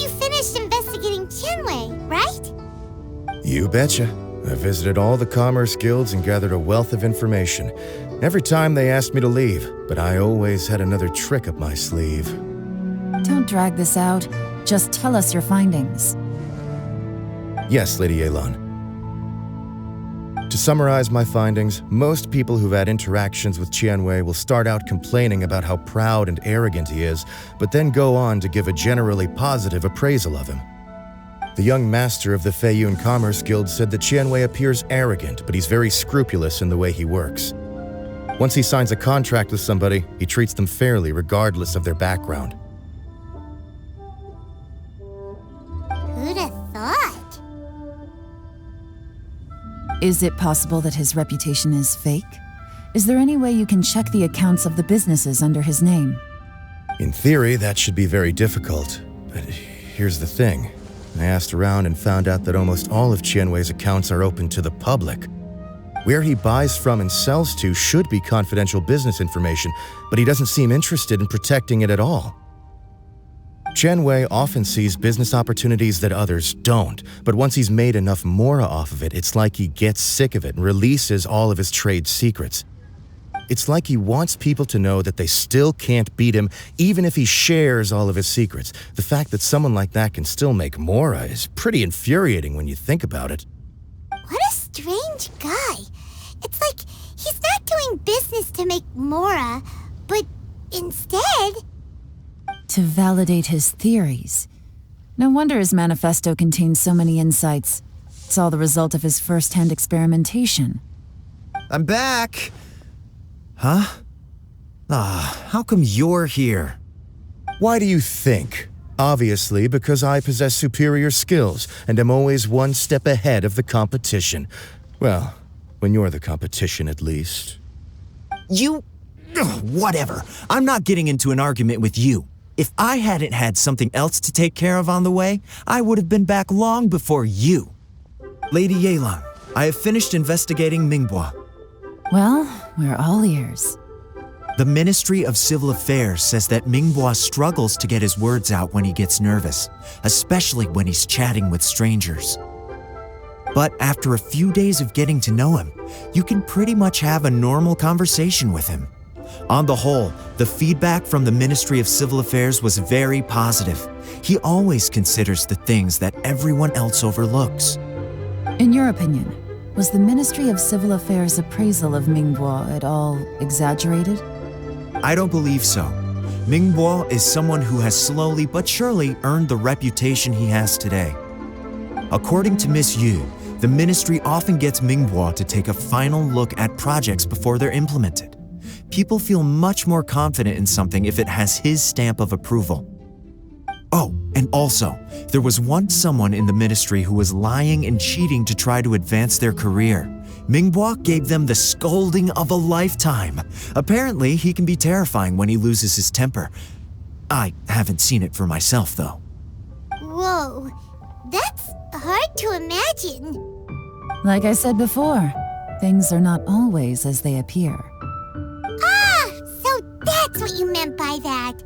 Speaker 2: you finished investigating Tianwei, right?
Speaker 3: You betcha. I visited all the commerce guilds and gathered a wealth of information. Every time they asked me to leave, but I always had another trick up my sleeve.
Speaker 4: Don't drag this out. Just tell us your findings.
Speaker 3: Yes, Lady Yelan. To summarize my findings, most people who've had interactions with Tianwei will start out complaining about how proud and arrogant he is, but then go on to give a generally positive appraisal of him. The young master of the Feiyun Commerce Guild said that Tianwei appears arrogant, but he's very scrupulous in the way he works. Once he signs a contract with somebody, he treats them fairly regardless of their background.
Speaker 2: Who'd have thought?
Speaker 4: Is it possible that his reputation is fake? Is there any way you can check the accounts of the businesses under his name?
Speaker 3: In theory, that should be very difficult. But here's the thing. I asked around and found out that almost all of Tianwei's accounts are open to the public. Where he buys from and sells to should be confidential business information, but he doesn't seem interested in protecting it at all. Tianwei often sees business opportunities that others don't, but once he's made enough mora off of it, it's like he gets sick of it and releases all of his trade secrets. It's like he wants people to know that they still can't beat him, even if he shares all of his secrets. The fact that someone like that can still make mora is pretty infuriating when you think about it.
Speaker 2: What a strange guy. It's like he's not doing business to make mora, but instead...
Speaker 4: to validate his theories. No wonder his manifesto contains so many insights. It's all the result of his first-hand experimentation.
Speaker 6: I'm back! Huh? How come you're here?
Speaker 3: Why do you think? Obviously, because I possess superior skills and am always one step ahead of the competition. Well, when you're the competition, at least.
Speaker 6: You... whatever. I'm not getting into an argument with you. If I hadn't had something else to take care of on the way, I would have been back long before you. Lady Yelan, I have finished investigating Ningbo.
Speaker 4: Well, we're all ears.
Speaker 6: The Ministry of Civil Affairs says that Ningbo struggles to get his words out when he gets nervous, especially when he's chatting with strangers. But after a few days of getting to know him, you can pretty much have a normal conversation with him. On the whole, the feedback from the Ministry of Civil Affairs was very positive. He always considers the things that everyone else overlooks.
Speaker 4: In your opinion, was the Ministry of Civil Affairs' appraisal of Ningbo at all exaggerated?
Speaker 6: I don't believe so. Ningbo is someone who has slowly but surely earned the reputation he has today. According to Miss Yu, the ministry often gets Ningbo to take a final look at projects before they're implemented. People feel much more confident in something if it has his stamp of approval. Oh, and also, there was once someone in the ministry who was lying and cheating to try to advance their career. Ningbo gave them the scolding of a lifetime. Apparently, he can be terrifying when he loses his temper. I haven't seen it for myself, though.
Speaker 2: Whoa, that's hard to imagine.
Speaker 4: Like I said before, things are not always as they appear.
Speaker 2: Ah, so that's what you meant by that.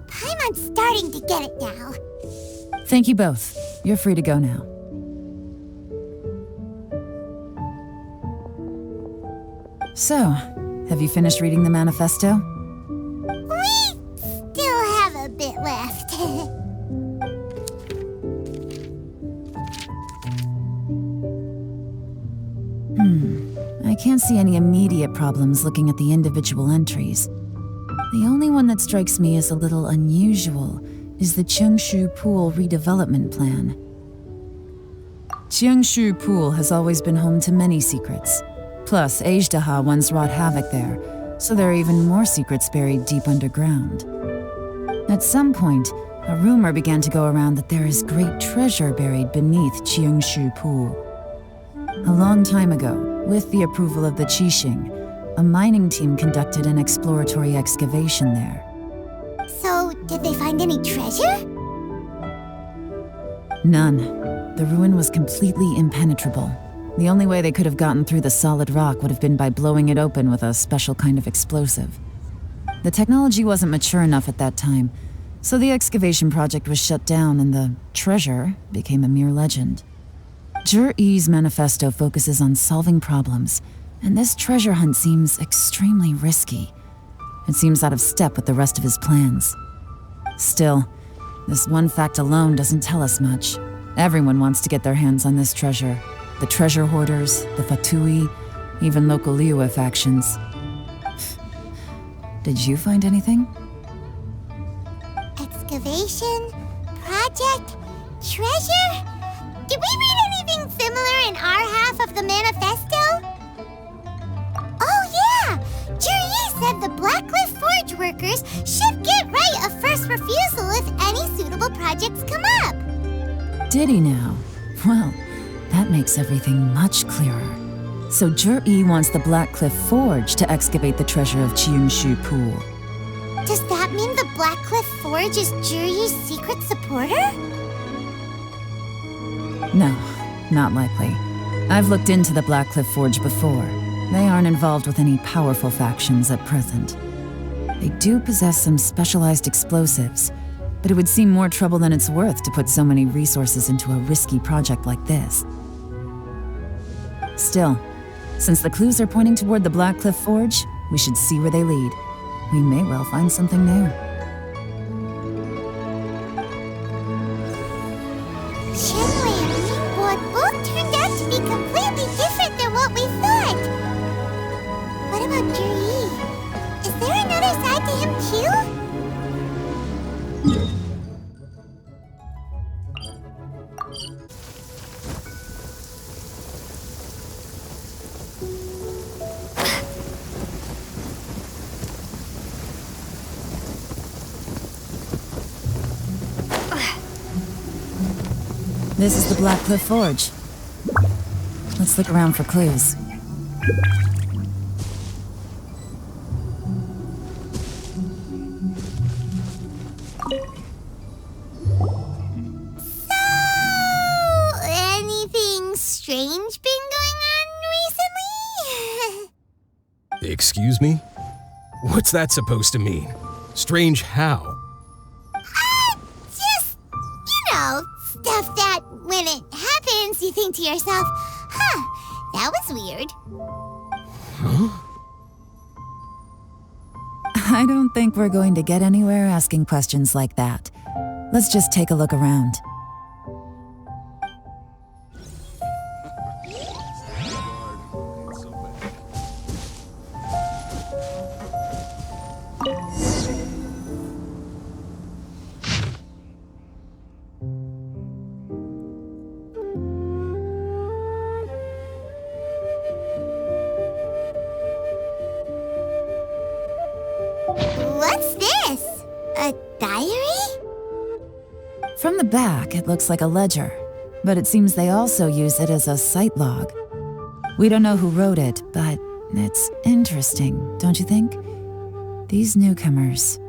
Speaker 2: Paimon's starting to get it now.
Speaker 4: Thank you both. You're free to go now. So, have you finished reading the manifesto?
Speaker 2: We still have a bit left.
Speaker 4: I can't see any immediate problems looking at the individual entries. The only one that strikes me as a little unusual is the Chengshu Pool redevelopment plan. Chengshu Pool has always been home to many secrets. Plus, Ajdaha once wrought havoc there, so there are even more secrets buried deep underground. At some point, a rumor began to go around that there is great treasure buried beneath Qingshu Pool. A long time ago, with the approval of the Qixing, a mining team conducted an exploratory excavation there.
Speaker 2: So, did they find any treasure?
Speaker 4: None. The ruin was completely impenetrable. The only way they could have gotten through the solid rock would have been by blowing it open with a special kind of explosive. The technology wasn't mature enough at that time, so the excavation project was shut down and the treasure became a mere legend. Zhi-Yi's manifesto focuses on solving problems, and this treasure hunt seems extremely risky. It seems out of step with the rest of his plans. Still, this one fact alone doesn't tell us much. Everyone wants to get their hands on this treasure. The treasure hoarders, the Fatui, even local Liyue factions. Did you find anything?
Speaker 2: Excavation? Project? Treasure? Did we read anything similar in our half of the manifesto? Oh yeah! Zhi-Yi said the Blackcliff Forge workers should get right of first refusal if any suitable projects come up.
Speaker 4: Did he now? Well, that makes everything much clearer. So Zhi-Yi wants the Blackcliff Forge to excavate the treasure of Qingshu Pool.
Speaker 2: Does that mean the Blackcliff Forge is Zhi-Yi's secret supporter?
Speaker 4: No, not likely. I've looked into the Blackcliff Forge before. They aren't involved with any powerful factions at present. They do possess some specialized explosives, but it would seem more trouble than it's worth to put so many resources into a risky project like this. Still, since the clues are pointing toward the Blackcliff Forge, we should see where they lead. We may well find something new.
Speaker 2: Qianwei and Ningbo both turned out to be completely different than what we thought. What about Zhi-Yi? Is there another side to him too?
Speaker 4: This is the Blackcliff Forge. Let's look around for clues.
Speaker 2: So, anything strange been going on recently?
Speaker 13: Excuse me? What's that supposed to mean? Strange how?
Speaker 2: Just, stuff that when it happens, you think to yourself, that was weird.
Speaker 13: Huh?
Speaker 4: I don't think we're going to get anywhere asking questions like that. Let's just take a look around.
Speaker 2: What's this? A diary?
Speaker 4: From the back, it looks like a ledger, but it seems they also use it as a site log. We don't know who wrote it, but it's interesting, don't you think? These newcomers,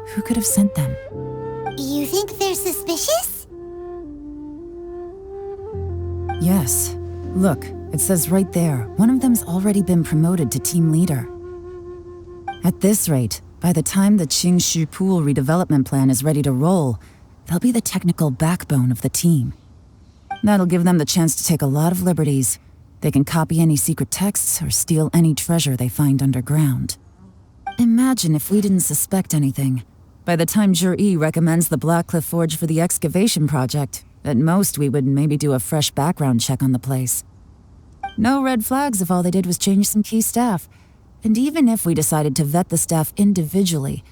Speaker 4: who could have sent them?
Speaker 2: You think they're suspicious?
Speaker 4: Yes. Look, it says right there, one of them's already been promoted to team leader. At this rate, by the time the Qingshu Pool redevelopment plan is ready to roll, they'll be the technical backbone of the team. That'll give them the chance to take a lot of liberties. They can copy any secret texts or steal any treasure they find underground. Imagine if we didn't suspect anything. By the time Zhi-Yi recommends the Blackcliff Forge for the excavation project, at most we would maybe do a fresh background check on the place. No red flags if all they did was change some key staff. And even if we decided to vet the staff individually,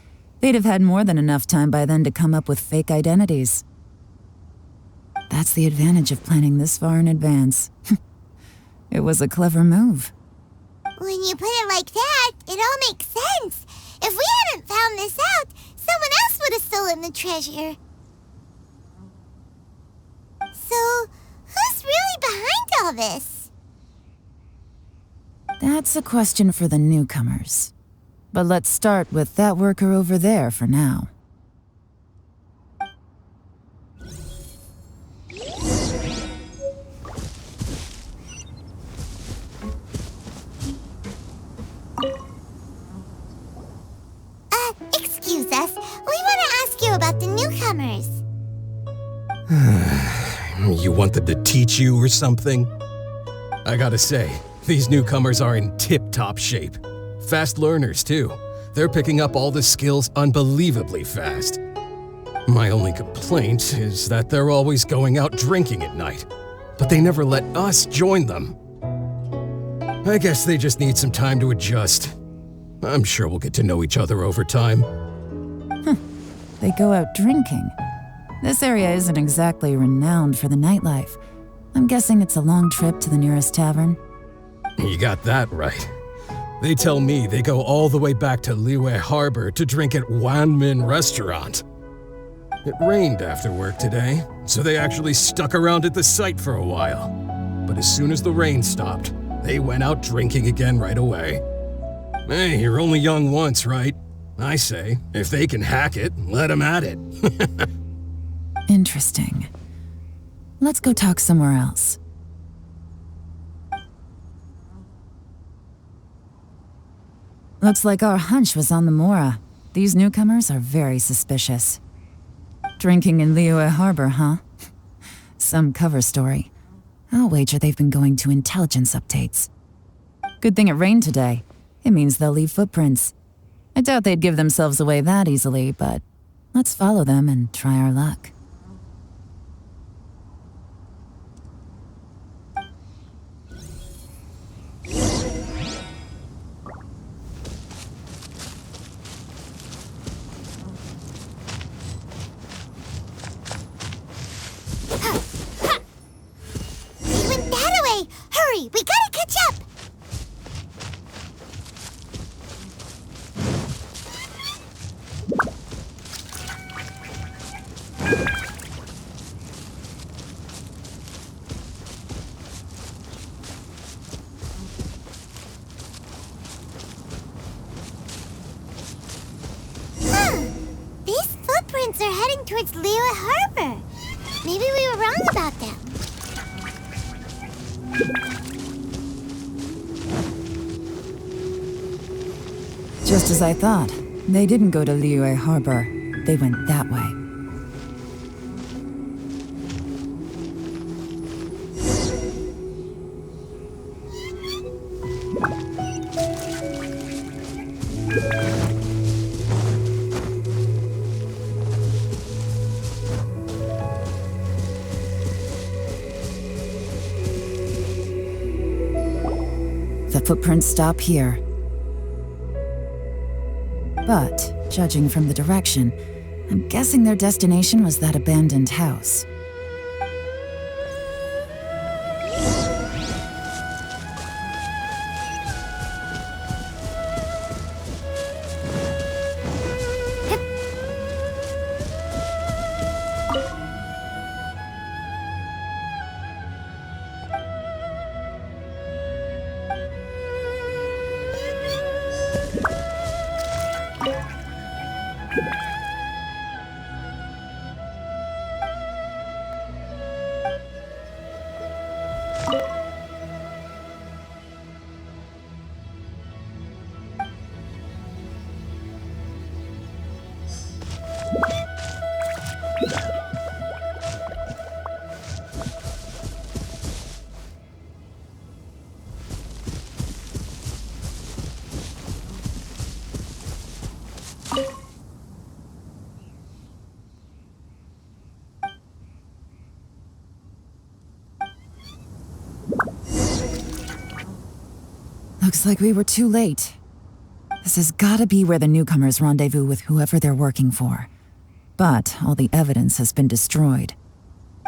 Speaker 4: they'd have had more than enough time by then to come up with fake identities. That's the advantage of planning this far in advance. It was a clever move.
Speaker 2: When you put it like that, it all makes sense. If we hadn't found this out, someone else would have stolen the treasure. all this?
Speaker 4: That's a question for the newcomers. But let's start with that worker over there for now.
Speaker 2: Excuse us. We want to ask you about the newcomers.
Speaker 13: You want them to teach you or something? I gotta say, these newcomers are in tip-top shape. Fast learners, too. They're picking up all the skills unbelievably fast. My only complaint is that they're always going out drinking at night, but they never let us join them. I guess they just need some time to adjust. I'm sure we'll get to know each other over time.
Speaker 4: They go out drinking. This area isn't exactly renowned for the nightlife. I'm guessing it's a long trip to the nearest tavern.
Speaker 13: You got that right. They tell me they go all the way back to Liyue Harbor to drink at Wanmin Restaurant. It rained after work today, so they actually stuck around at the site for a while. But as soon as the rain stopped, they went out drinking again right away. Hey, you're only young once, right? I say, if they can hack it, let them at it.
Speaker 4: Interesting. Let's go talk somewhere else. Looks like our hunch was on the Mora. These newcomers are very suspicious. Drinking in Liyue Harbor, huh? Some cover story. I'll wager they've been going to intelligence updates. Good thing it rained today. It means they'll leave footprints. I doubt they'd give themselves away that easily, but let's follow them and try our luck.
Speaker 2: He went that way! Hurry, we gotta catch up! These footprints are heading towards Liyue Harbor. Maybe we were wrong about them.
Speaker 4: Just as I thought. They didn't go to Liyue Harbor. They went that way. The footprints stop here. But, judging from the direction, I'm guessing their destination was that abandoned house. Looks like we were too late. This has gotta be where the newcomers rendezvous with whoever they're working for. But all the evidence has been destroyed.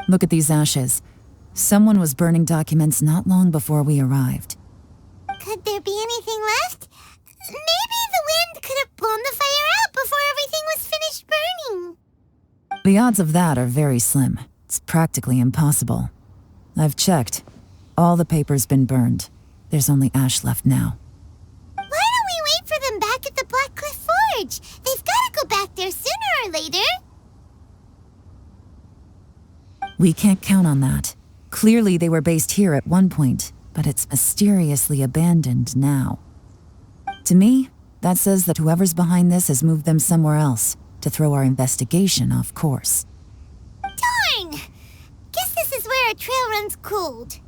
Speaker 4: Look at these ashes. Someone was burning documents not long before we arrived.
Speaker 2: Could there be anything left? Maybe the wind could have blown the fire out before everything was finished burning.
Speaker 4: The odds of that are very slim. It's practically impossible. I've checked. All the paper's been burned. There's only ash left now.
Speaker 2: Why don't we wait for them back at the Black Cliff Forge? They've got to go back there sooner or later.
Speaker 4: We can't count on that. Clearly they were based here at one point, but it's mysteriously abandoned now. To me, that says that whoever's behind this has moved them somewhere else to throw our investigation off course.
Speaker 2: Darn! Guess this is where our trail runs cold.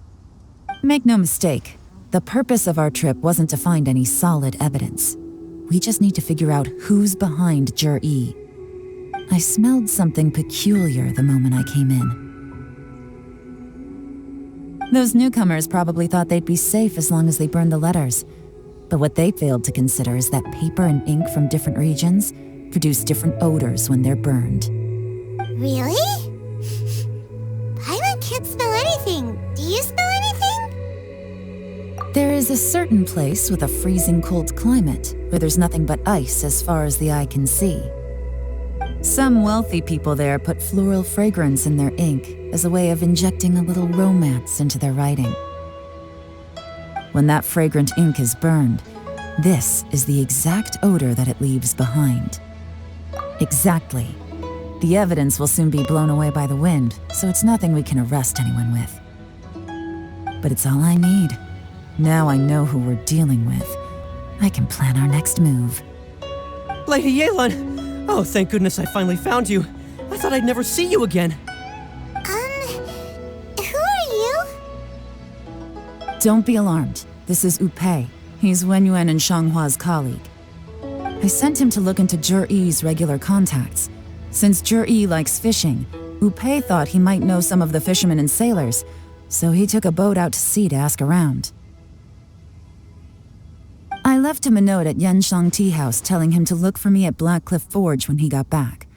Speaker 4: Make no mistake, the purpose of our trip wasn't to find any solid evidence. We just need to figure out who's behind Jur-E. I smelled something peculiar the moment I came in. Those newcomers probably thought they'd be safe as long as they burned the letters. But what they failed to consider is that paper and ink from different regions produce different odors when they're burned.
Speaker 2: Really? Paimon can't smell anything. Do you smell anything?
Speaker 4: There is a certain place with a freezing cold climate where there's nothing but ice as far as the eye can see. Some wealthy people there put floral fragrance in their ink as a way of injecting a little romance into their writing. When that fragrant ink is burned, this is the exact odor that it leaves behind. Exactly. The evidence will soon be blown away by the wind, so it's nothing we can arrest anyone with. But it's all I need. Now I know who we're dealing with. I can plan our next move.
Speaker 10: Lady Yelan! Oh, thank goodness I finally found you. I thought I'd never see you again.
Speaker 2: Who are you?
Speaker 4: Don't be alarmed. This is Upei. He's Wenyuan and Shanghua's colleague. I sent him to look into Jur-E's regular contacts. Since Jur-E likes fishing, Upei thought he might know some of the fishermen and sailors, so he took a boat out to sea to ask around. I left him a note at Yanshang Tea House telling him to look for me at Black Cliff Forge when he got back.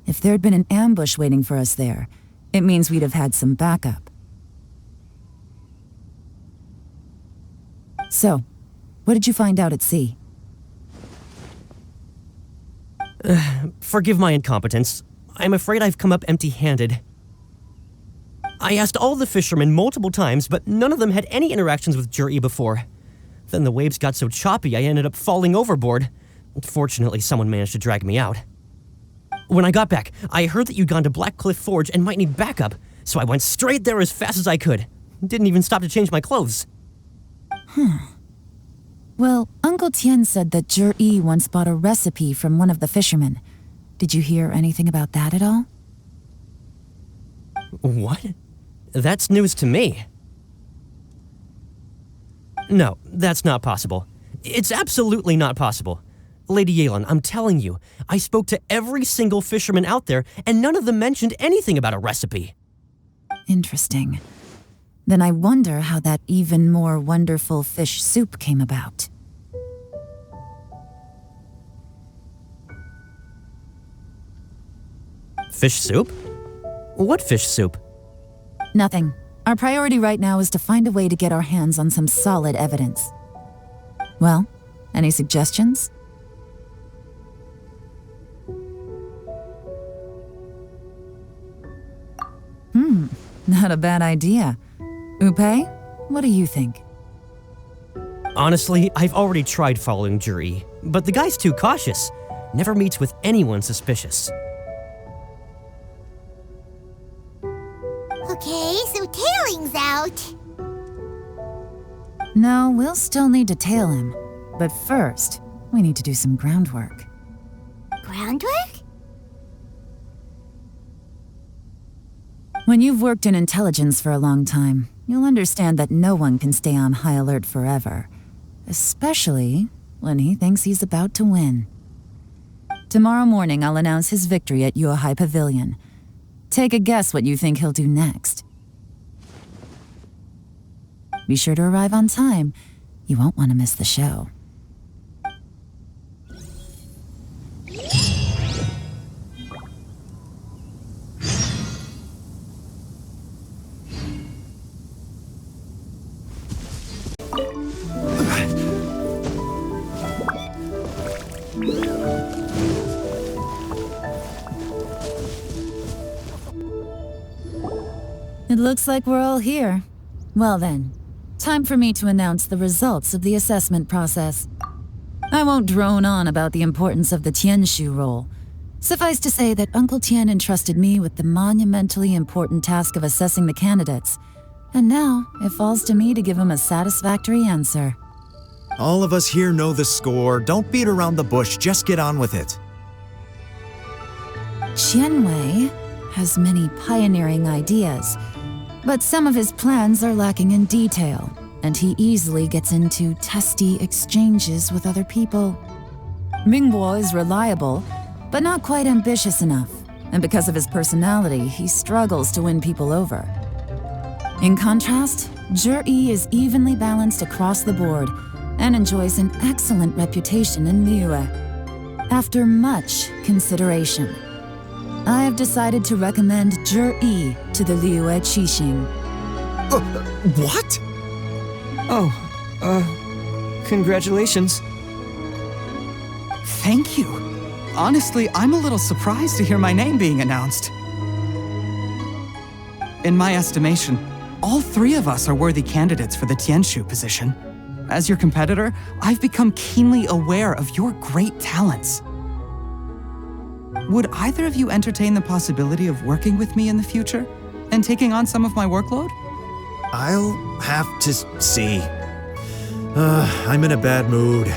Speaker 4: If there'd been an ambush waiting for us there, it means we'd have had some backup. So, what did you find out at sea?
Speaker 10: Forgive my incompetence. I'm afraid I've come up empty-handed. I asked all the fishermen multiple times, but none of them had any interactions with Jur-E before. Then the waves got so choppy I ended up falling overboard. Fortunately, someone managed to drag me out. When I got back, I heard that you'd gone to Black Cliff Forge and might need backup, so I went straight there as fast as I could. Didn't even stop to change my clothes.
Speaker 4: Well, Uncle Tian said that Jur-E once bought a recipe from one of the fishermen. Did you hear anything about that at all?
Speaker 10: What? That's news to me. No, that's not possible. It's absolutely not possible. Lady Yelan, I'm telling you, I spoke to every single fisherman out there, and none of them mentioned anything about a recipe.
Speaker 4: Interesting. Then I wonder how that even more wonderful fish soup came about.
Speaker 10: Fish soup? What fish soup?
Speaker 4: Nothing. Our priority right now is to find a way to get our hands on some solid evidence. Well, any suggestions? Not a bad idea. Upei, what do you think?
Speaker 10: Honestly, I've already tried following Jur-E, but the guy's too cautious. Never meets with anyone suspicious.
Speaker 2: Okay, so tailing's out.
Speaker 4: No, we'll still need to tail him. But first, we need to do some groundwork.
Speaker 2: Groundwork?
Speaker 4: When you've worked in intelligence for a long time, you'll understand that no one can stay on high alert forever. Especially when he thinks he's about to win. Tomorrow morning, I'll announce his victory at Yuehai Pavilion. Take a guess what you think he'll do next. Be sure to arrive on time. You won't want to miss the show. It looks like we're all here. Well then, time for me to announce the results of the assessment process. I won't drone on about the importance of the Tianshu role. Suffice to say that Uncle Tian entrusted me with the monumentally important task of assessing the candidates, and now it falls to me to give him a satisfactory answer.
Speaker 6: All of us here know the score. Don't beat around the bush, just get on with it.
Speaker 4: Qianwei has many pioneering ideas, but some of his plans are lacking in detail, and he easily gets into testy exchanges with other people. Mingbo is reliable, but not quite ambitious enough, and because of his personality, he struggles to win people over. In contrast, Zhi is evenly balanced across the board and enjoys an excellent reputation in Liyue. After much consideration, I have decided to recommend Zhi to the Liyue Qixing.
Speaker 6: What?
Speaker 7: Oh, congratulations.
Speaker 8: Thank you. Honestly, I'm a little surprised to hear my name being announced. In my estimation, all three of us are worthy candidates for the Tianshu position. As your competitor, I've become keenly aware of your great talents. Would either of you entertain the possibility of working with me in the future and taking on some of my workload?
Speaker 6: I'll have to see. I'm in a bad mood.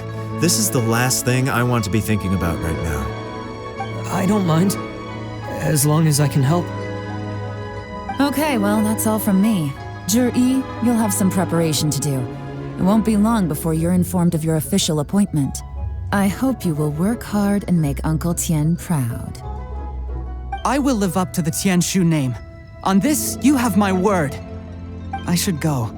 Speaker 6: This is the last thing I want to be thinking about right now.
Speaker 7: I don't mind, as long as I can help.
Speaker 4: Okay, well, that's all from me. Zhi, you'll have some preparation to do. It won't be long before you're informed of your official appointment. I hope you will work hard and make Uncle Tian proud.
Speaker 8: I will live up to the Tianshu name. On this, you have my word. I should go.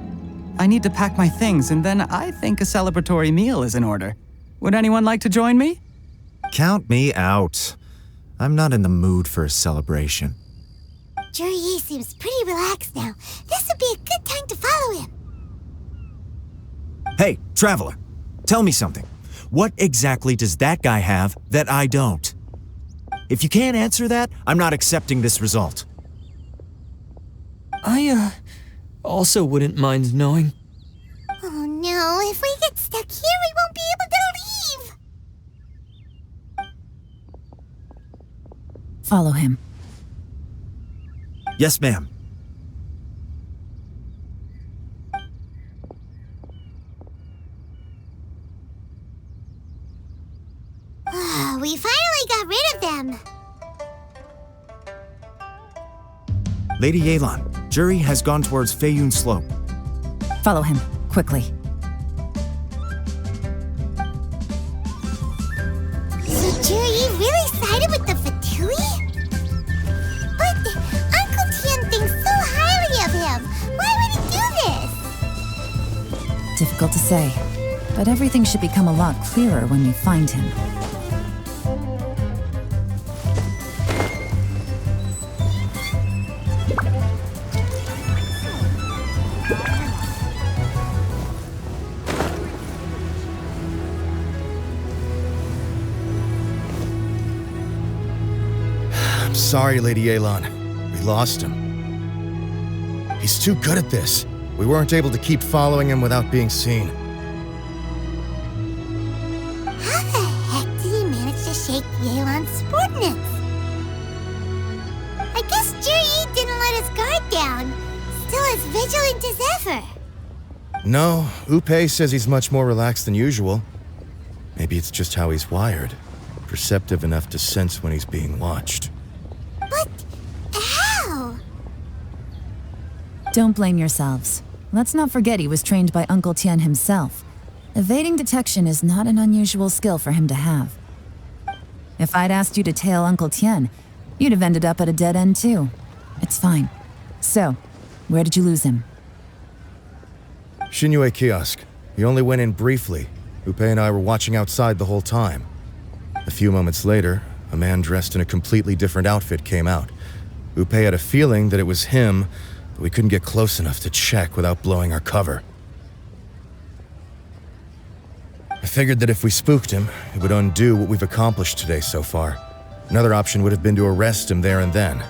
Speaker 8: I need to pack my things, and then I think a celebratory meal is in order. Would anyone like to join me?
Speaker 6: Count me out. I'm not in the mood for a celebration.
Speaker 2: Zhi seems pretty relaxed now. This would be a good time to follow him.
Speaker 6: Hey, traveler, tell me something. What exactly does that guy have that I don't? If you can't answer that, I'm not accepting this result.
Speaker 7: I, also wouldn't mind knowing.
Speaker 2: Oh no, if we get stuck here, we won't be able to leave!
Speaker 4: Follow him.
Speaker 6: Yes, ma'am.
Speaker 2: We finally got rid of them!
Speaker 6: Lady Yelan, Zhi has gone towards Feiyun Slope.
Speaker 4: Follow him, quickly.
Speaker 2: So Zhi really sided with the Fatui? But Uncle Tian thinks so highly of him. Why would he do this?
Speaker 4: Difficult to say, but everything should become a lot clearer when we find him.
Speaker 14: Sorry, Lady Yelan. We lost him. He's too good at this. We weren't able to keep following him without being seen.
Speaker 2: How the heck did he manage to shake Yelan's subordinates? I guess Zhi didn't let his guard down. Still as vigilant as ever.
Speaker 14: No, Upei says he's much more relaxed than usual. Maybe it's just how he's wired. Perceptive enough to sense when he's being watched.
Speaker 2: But how?
Speaker 4: Don't blame yourselves. Let's not forget he was trained by Uncle Tian himself. Evading detection is not an unusual skill for him to have. If I'd asked you to tail Uncle Tian, you'd have ended up at a dead end too. It's fine. So, where did you lose him?
Speaker 14: Xinyue Kiosque. He only went in briefly. Upei and I were watching outside the whole time. A few moments later, a man dressed in a completely different outfit came out. Upei had a feeling that it was him, but we couldn't get close enough to check without blowing our cover. I figured that if we spooked him, it would undo what we've accomplished today so far. Another option would have been to arrest him there and then,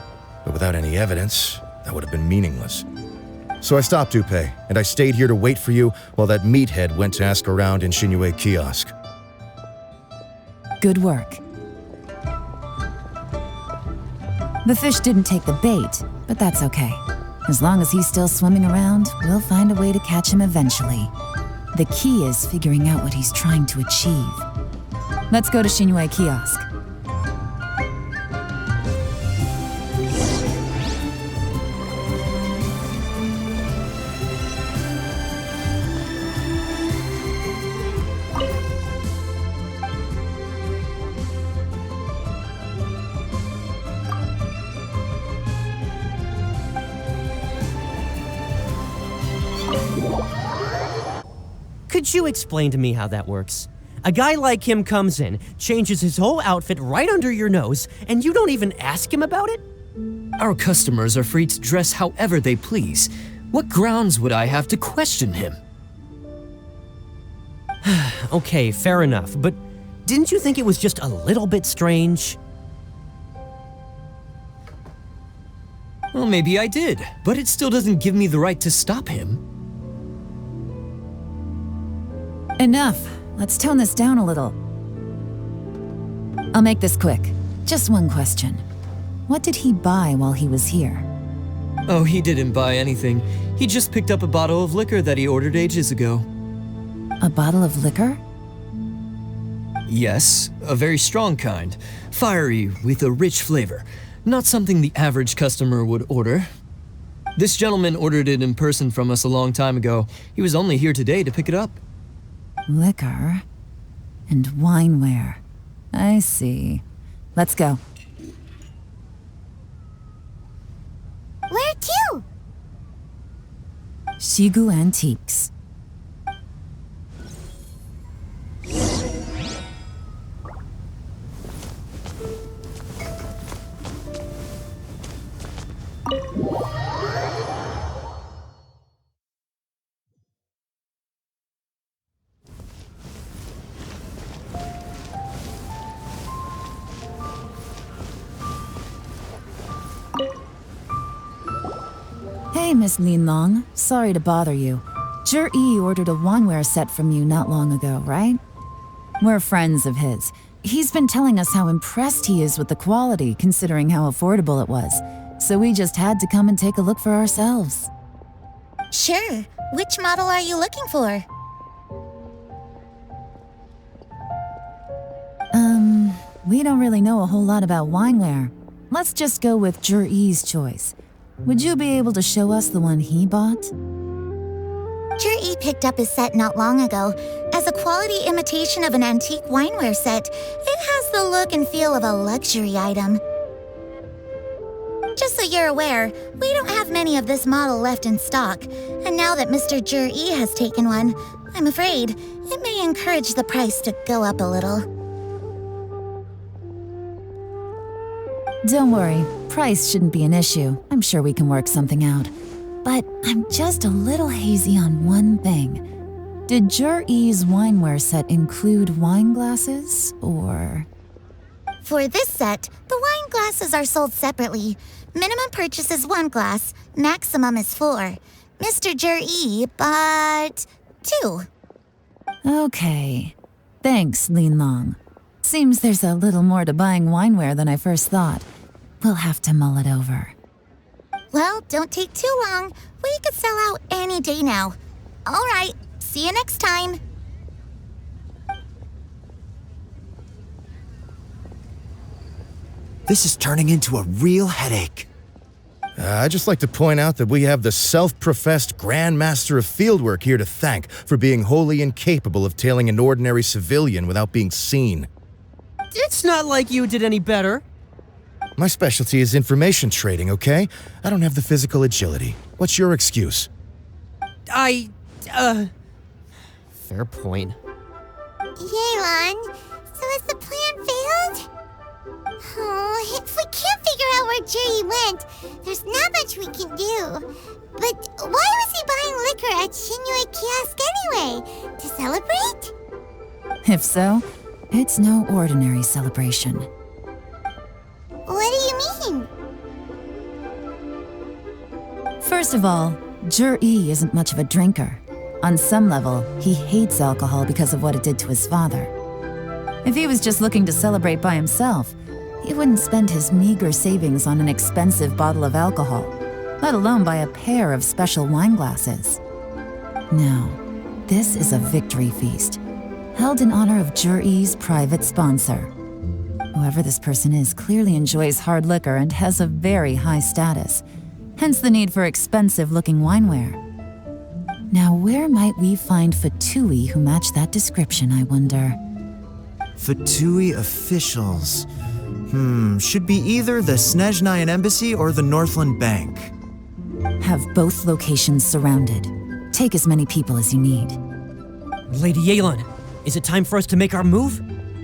Speaker 14: but without any evidence, that would have been meaningless. So I stopped Upei, and I stayed here to wait for you while that meathead went to ask around in Xinyue Kiosk.
Speaker 4: Good work. The fish didn't take the bait, but that's okay. As long as he's still swimming around, we'll find a way to catch him eventually. The key is figuring out what he's trying to achieve. Let's go to Xinyue Kiosk.
Speaker 10: Could you explain to me how that works? A guy like him comes in, changes his whole outfit right under your nose, and you don't even ask him about it?
Speaker 7: Our customers are free to dress however they please. What grounds would I have to question him?
Speaker 10: Okay, fair enough, but didn't you think it was just a little bit strange?
Speaker 7: Well, maybe I did, but it still doesn't give me the right to stop him.
Speaker 4: Enough. Let's tone this down a little. I'll make this quick. Just one question. What did he buy while he was here?
Speaker 7: Oh, he didn't buy anything. He just picked up a bottle of liquor that he ordered ages ago.
Speaker 4: A bottle of liquor?
Speaker 7: Yes, a very strong kind. Fiery, with a rich flavor. Not something the average customer would order. This gentleman ordered it in person from us a long time ago. He was only here today to pick it up.
Speaker 4: Liquor and wineware. I see. Let's go.
Speaker 2: Where to?
Speaker 4: Shigu Antiques. Hey, Miss Linlong. Sorry to bother you. Zhi ordered a wineware set from you not long ago, right? We're friends of his. He's been telling us how impressed he is with the quality, considering how affordable it was. So we just had to come and take a look for ourselves.
Speaker 2: Sure. Which model are you looking for?
Speaker 4: We don't really know a whole lot about wineware. Let's just go with Zhi's choice. Would you be able to show us the one he bought?
Speaker 2: Zhi picked up his set not long ago. As a quality imitation of an antique wineware set, it has the look and feel of a luxury item. Just so you're aware, we don't have many of this model left in stock, and now that Mr. Zhi has taken one, I'm afraid it may encourage the price to go up a little.
Speaker 4: Don't worry, price shouldn't be an issue. I'm sure we can work something out. But I'm just a little hazy on one thing. Did Zhi's wineware set include wine glasses, or...?
Speaker 2: For this set, the wine glasses are sold separately. Minimum purchase is 1 glass, maximum is 4. Mr. Zhi bought 2.
Speaker 4: Okay. Thanks, Linlong. Seems there's a little more to buying wineware than I first thought. We'll have to mull it over.
Speaker 2: Well, don't take too long. We could sell out any day now. All right, see you next time.
Speaker 6: This is turning into a real headache.
Speaker 14: I'd just like to point out that we have the self-professed Grand Master of Fieldwork here to thank for being wholly incapable of tailing an ordinary civilian without being seen.
Speaker 10: It's not like you did any better.
Speaker 14: My specialty is information trading, okay? I don't have the physical agility. What's your excuse?
Speaker 10: Fair point.
Speaker 2: Yelan, so has the plan failed? Oh, if we can't figure out where Zhi went, there's not much we can do. But why was he buying liquor at Xinyue Kiosk anyway? To celebrate?
Speaker 4: If so, it's no ordinary celebration.
Speaker 2: What do you mean?
Speaker 4: First of all, Zhi isn't much of a drinker. On some level, he hates alcohol because of what it did to his father. If he was just looking to celebrate by himself, he wouldn't spend his meager savings on an expensive bottle of alcohol, let alone buy a pair of special wine glasses. No, this is a victory feast, held in honor of Zhi's private sponsor. Whoever this person is clearly enjoys hard liquor and has a very high status, hence the need for expensive-looking wineware. Now, where might we find Fatui who match that description, I wonder?
Speaker 6: Fatui officials. Should be either the Snezhnayan Embassy or the Northland Bank.
Speaker 4: Have both locations surrounded. Take as many people as you need.
Speaker 10: Lady Yelan, is it time for us to make our move?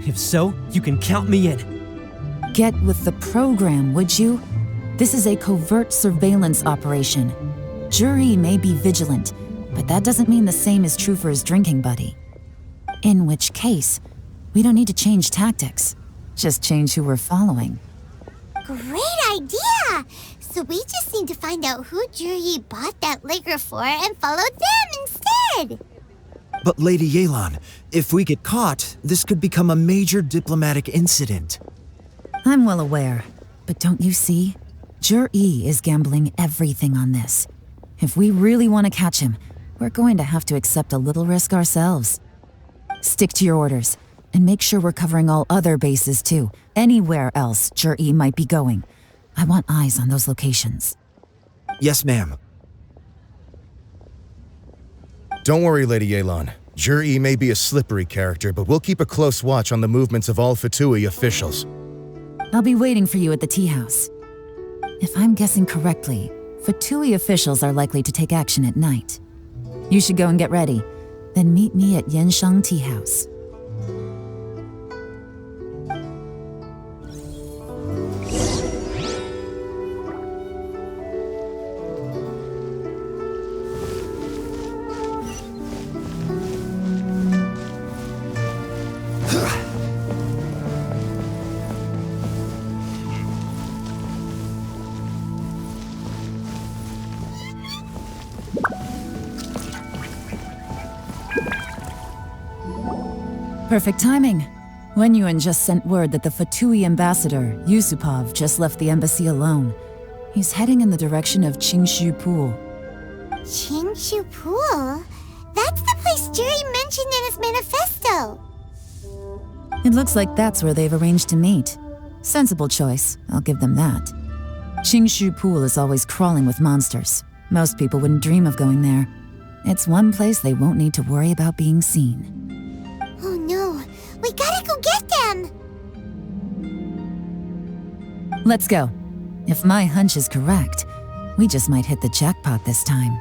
Speaker 10: If so, you can count me in.
Speaker 4: Get with the program, would you? This is a covert surveillance operation. Zhi may be vigilant, but that doesn't mean the same is true for his drinking buddy. In which case, we don't need to change tactics. Just change who we're following.
Speaker 2: Great idea! So we just need to find out who Zhi bought that liquor for and follow them instead!
Speaker 6: But Lady Yelan, if we get caught, this could become a major diplomatic incident.
Speaker 4: I'm well aware, but don't you see? Zhi is gambling everything on this. If we really want to catch him, we're going to have to accept a little risk ourselves. Stick to your orders, and make sure we're covering all other bases too. Anywhere else Zhi might be going. I want eyes on those locations.
Speaker 6: Yes, ma'am.
Speaker 14: Don't worry, Lady Yelan. Zhi may be a slippery character, but we'll keep a close watch on the movements of all Fatui officials.
Speaker 4: I'll be waiting for you at the tea house. If I'm guessing correctly, Fatui officials are likely to take action at night. You should go and get ready, then meet me at Yanshang Tea House. Perfect timing. Wenyuan just sent word that the Fatui ambassador, Yusupov, just left the embassy alone. He's heading in the direction of Qingshu Pool.
Speaker 2: Qingshu Pool? That's the place Zhi mentioned in his manifesto!
Speaker 4: It looks like that's where they've arranged to meet. Sensible choice, I'll give them that. Qingshu Pool is always crawling with monsters. Most people wouldn't dream of going there. It's one place they won't need to worry about being seen.
Speaker 2: Oh no, we gotta go get them!
Speaker 4: Let's go. If my hunch is correct, we just might hit the jackpot this time.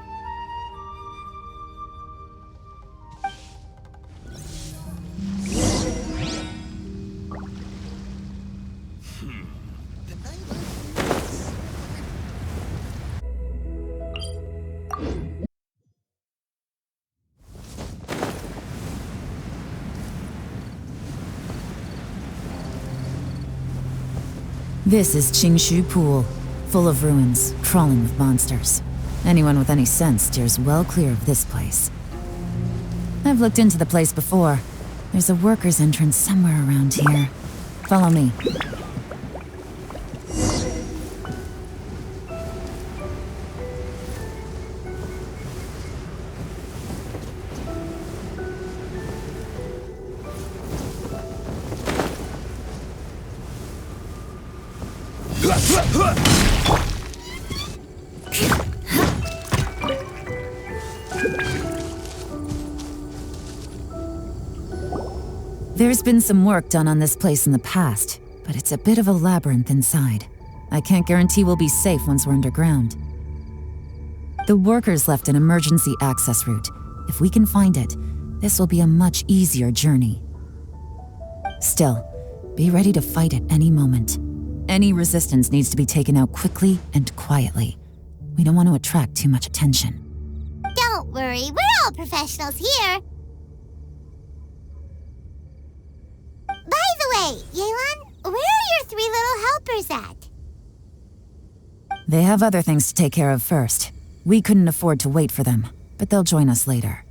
Speaker 4: This is Qingshu Pool, full of ruins, crawling with monsters. Anyone with any sense steers well clear of this place. I've looked into the place before. There's a worker's entrance somewhere around here. Follow me. There's been some work done on this place in the past, but it's a bit of a labyrinth inside. I can't guarantee we'll be safe once we're underground. The workers left an emergency access route. If we can find it, this will be a much easier journey. Still, be ready to fight at any moment. Any resistance needs to be taken out quickly and quietly. We don't want to attract too much attention.
Speaker 2: Don't worry, we're all professionals here. By the way, Yelan, where are your 3 little helpers at?
Speaker 4: They have other things to take care of first. We couldn't afford to wait for them, but they'll join us later.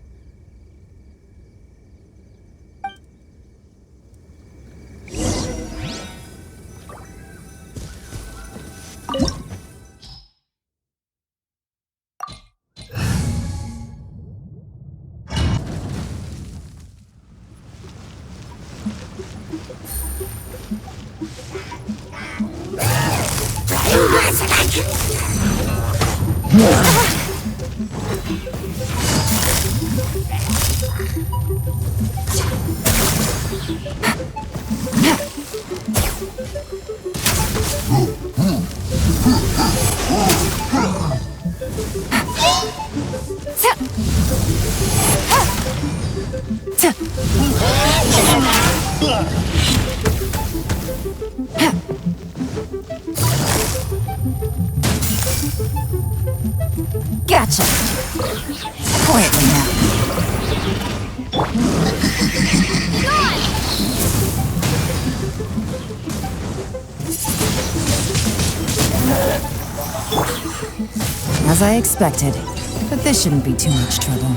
Speaker 4: Gotcha! Quietly now. As I expected, but this shouldn't be too much trouble.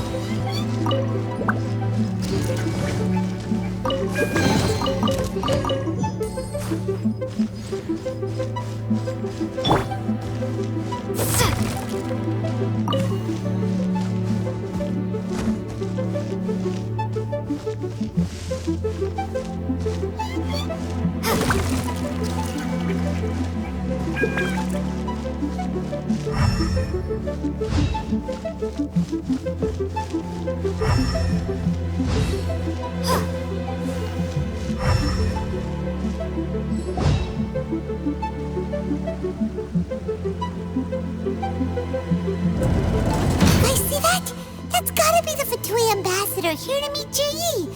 Speaker 2: Here to meet Ji.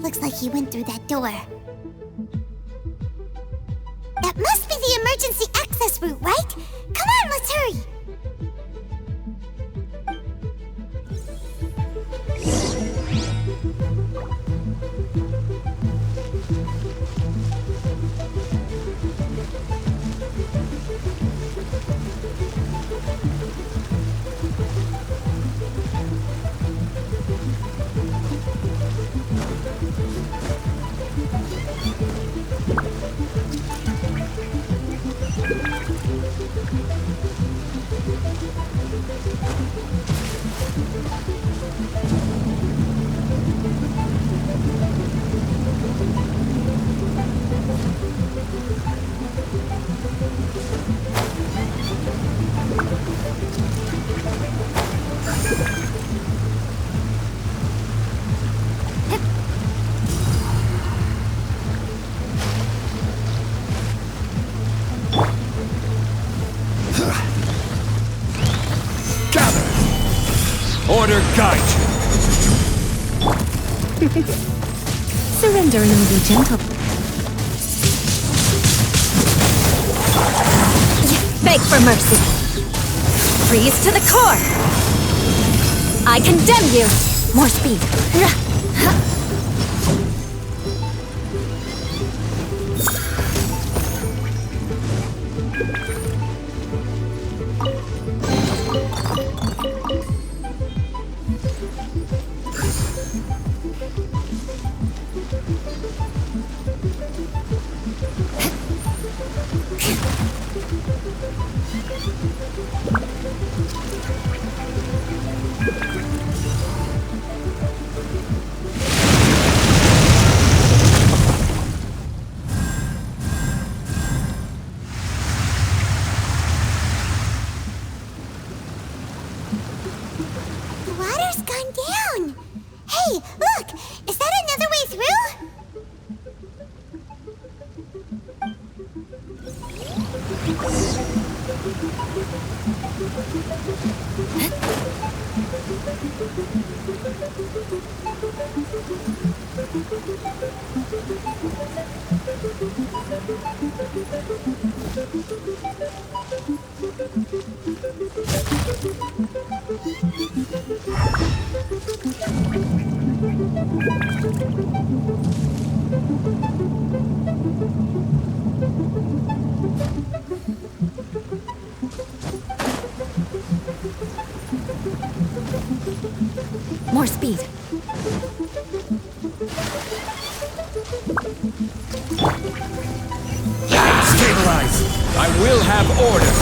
Speaker 2: Looks like he went through that door. That must be the emergency access route, right? Come on, let's hurry.
Speaker 15: Order guide you.
Speaker 1: Surrender and I'll be gentle. Beg for mercy. Freeze to the core. I condemn you. More speed. more speed.
Speaker 15: Stabilize! I will have order!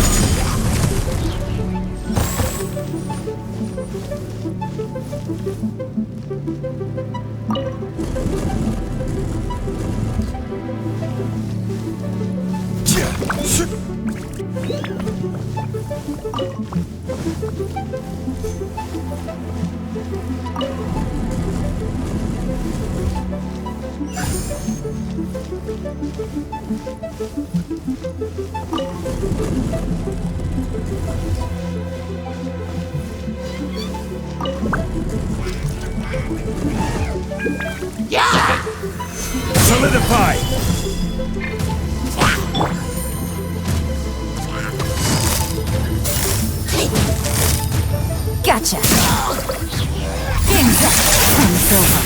Speaker 15: Solidify!
Speaker 4: Gotcha! Game's up! Time's over.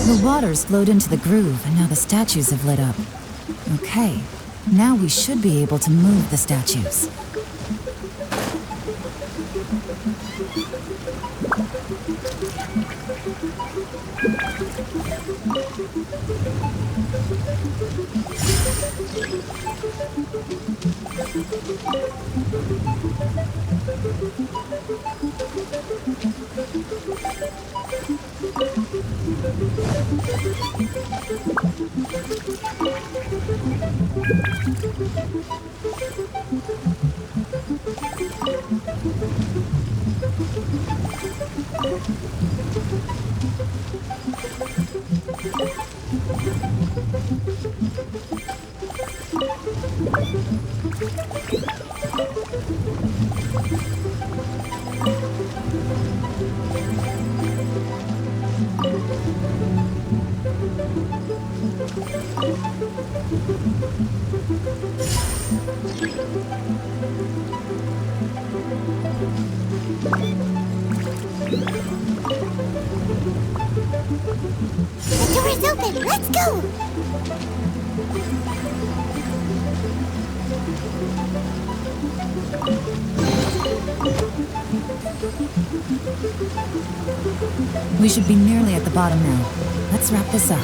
Speaker 4: The water's flowed into the groove, and now the statues have lit up. Okay, now we should be able to move the statues.
Speaker 2: The door is open. Let's go.
Speaker 4: We should be nearly at the bottom now. Let's wrap this up.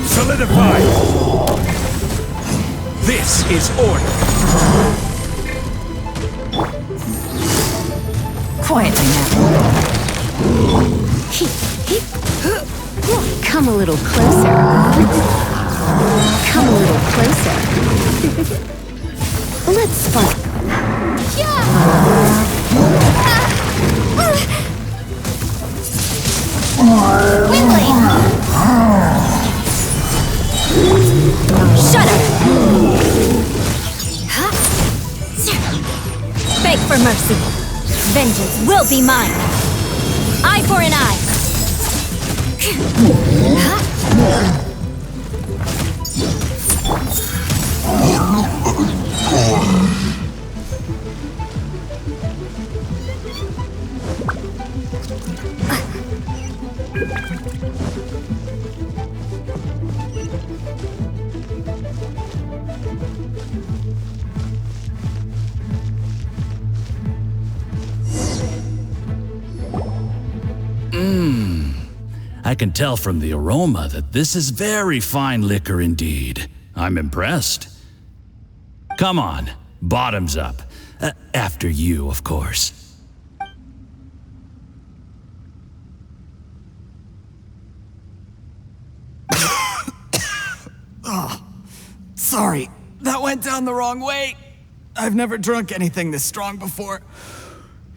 Speaker 15: Solidify! This is order!
Speaker 4: Quietly now.
Speaker 1: Come a little closer. Come a little closer. Let's spark.
Speaker 12: Shut up! Beg for mercy. Vengeance will be mine. Eye for an eye.
Speaker 16: can tell from the aroma that this is very fine liquor indeed. I'm impressed. Come on, bottoms up. After you, of course.
Speaker 8: Oh, sorry. That went down the wrong way. I've never drunk anything this strong before.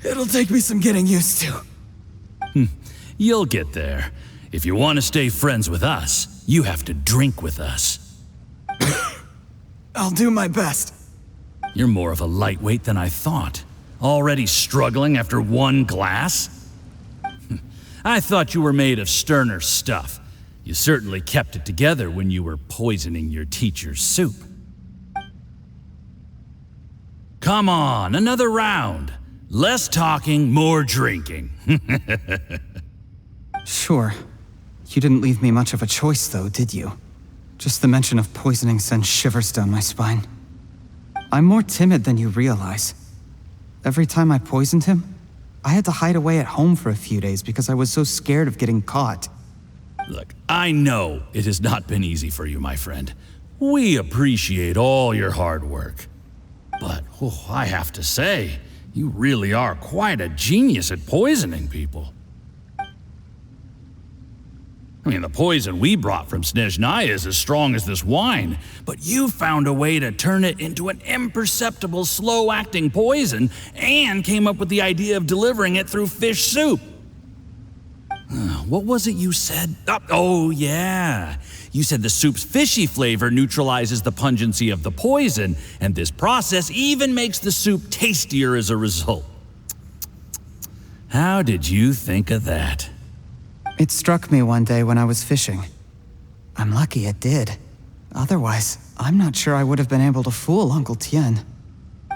Speaker 8: It'll take me some getting used to.
Speaker 16: You'll get there. If you want to stay friends with us, you have to drink with us.
Speaker 8: I'll do my best.
Speaker 16: You're more of a lightweight than I thought. Already struggling after one glass? I thought you were made of sterner stuff. You certainly kept it together when you were poisoning your teacher's soup. Come on, another round. Less talking, more drinking.
Speaker 8: Sure. You didn't leave me much of a choice, though, did you? Just the mention of poisoning sends shivers down my spine. I'm more timid than you realize. Every time I poisoned him, I had to hide away at home for a few days because I was so scared of getting caught.
Speaker 16: Look, I know it has not been easy for you, my friend. We appreciate all your hard work. But, I have to say, you really are quite a genius at poisoning people. I mean, the poison we brought from Snezhnaya is as strong as this wine, but you found a way to turn it into an imperceptible, slow-acting poison and came up with the idea of delivering it through fish soup. What was it you said? Oh, yeah. You said the soup's fishy flavor neutralizes the pungency of the poison, and this process even makes the soup tastier as a result. How did you think of that?
Speaker 8: It struck me one day when I was fishing. I'm lucky it did. Otherwise, I'm not sure I would have been able to fool Uncle Tian.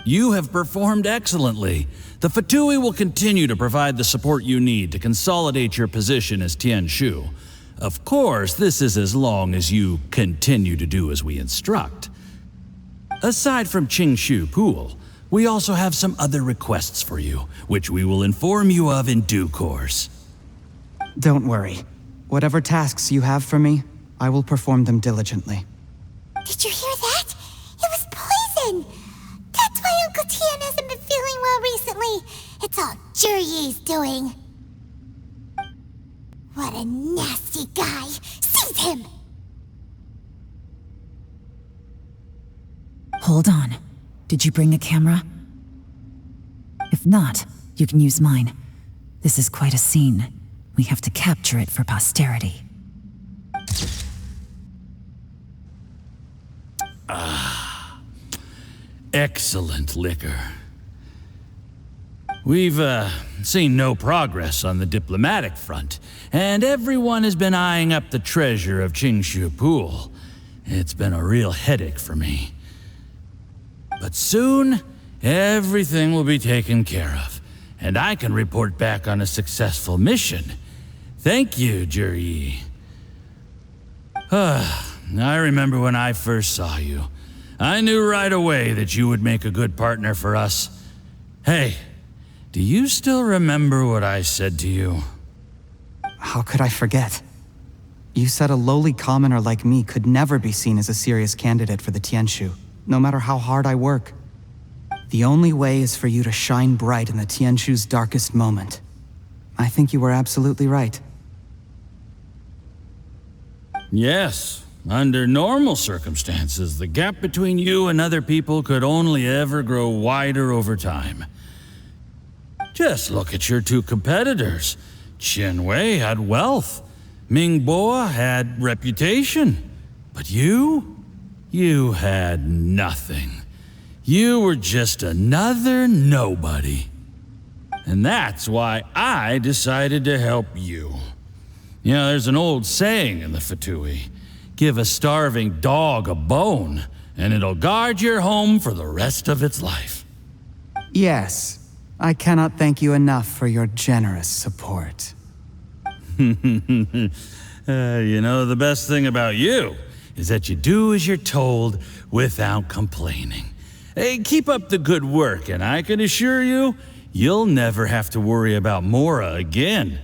Speaker 16: You have performed excellently. The Fatui will continue to provide the support you need to consolidate your position as Tian Shu. Of course, this is as long as you continue to do as we instruct. Aside from Qingshu Pool, we also have some other requests for you, which we will inform you of in due course.
Speaker 8: Don't worry. Whatever tasks you have for me, I will perform them diligently.
Speaker 2: Did you hear that? It was poison! That's why Uncle Tian hasn't been feeling well recently. It's all Zhiyi's doing. What a nasty guy! Seize him!
Speaker 4: Hold on. Did you bring a camera? If not, you can use mine. This is quite a scene. We have to capture it for posterity.
Speaker 16: Excellent liquor. We've, seen no progress on the diplomatic front, and everyone has been eyeing up the treasure of Qingshu Pool. It's been a real headache for me. But soon, everything will be taken care of, and I can report back on a successful mission. Thank you, Zhiyi. I remember when I first saw you. I knew right away that you would make a good partner for us. Hey, do you still remember what I said to you?
Speaker 8: How could I forget? You said a lowly commoner like me could never be seen as a serious candidate for the Tianshu, no matter how hard I work. The only way is for you to shine bright in the Tianshu's darkest moment. I think you were absolutely right.
Speaker 16: Yes. Under normal circumstances, the gap between you and other people could only ever grow wider over time. Just look at your two competitors. Qianwei had wealth. Mingbo had reputation. But you had nothing. You were just another nobody. And that's why I decided to help you. You know, there's an old saying in the Fatui. Give a starving dog a bone, and it'll guard your home for the rest of its life.
Speaker 8: Yes. I cannot thank you enough for your generous support.
Speaker 16: You know, the best thing about you is that you do as you're told without complaining. Hey, keep up the good work, and I can assure you, you'll never have to worry about Mora again.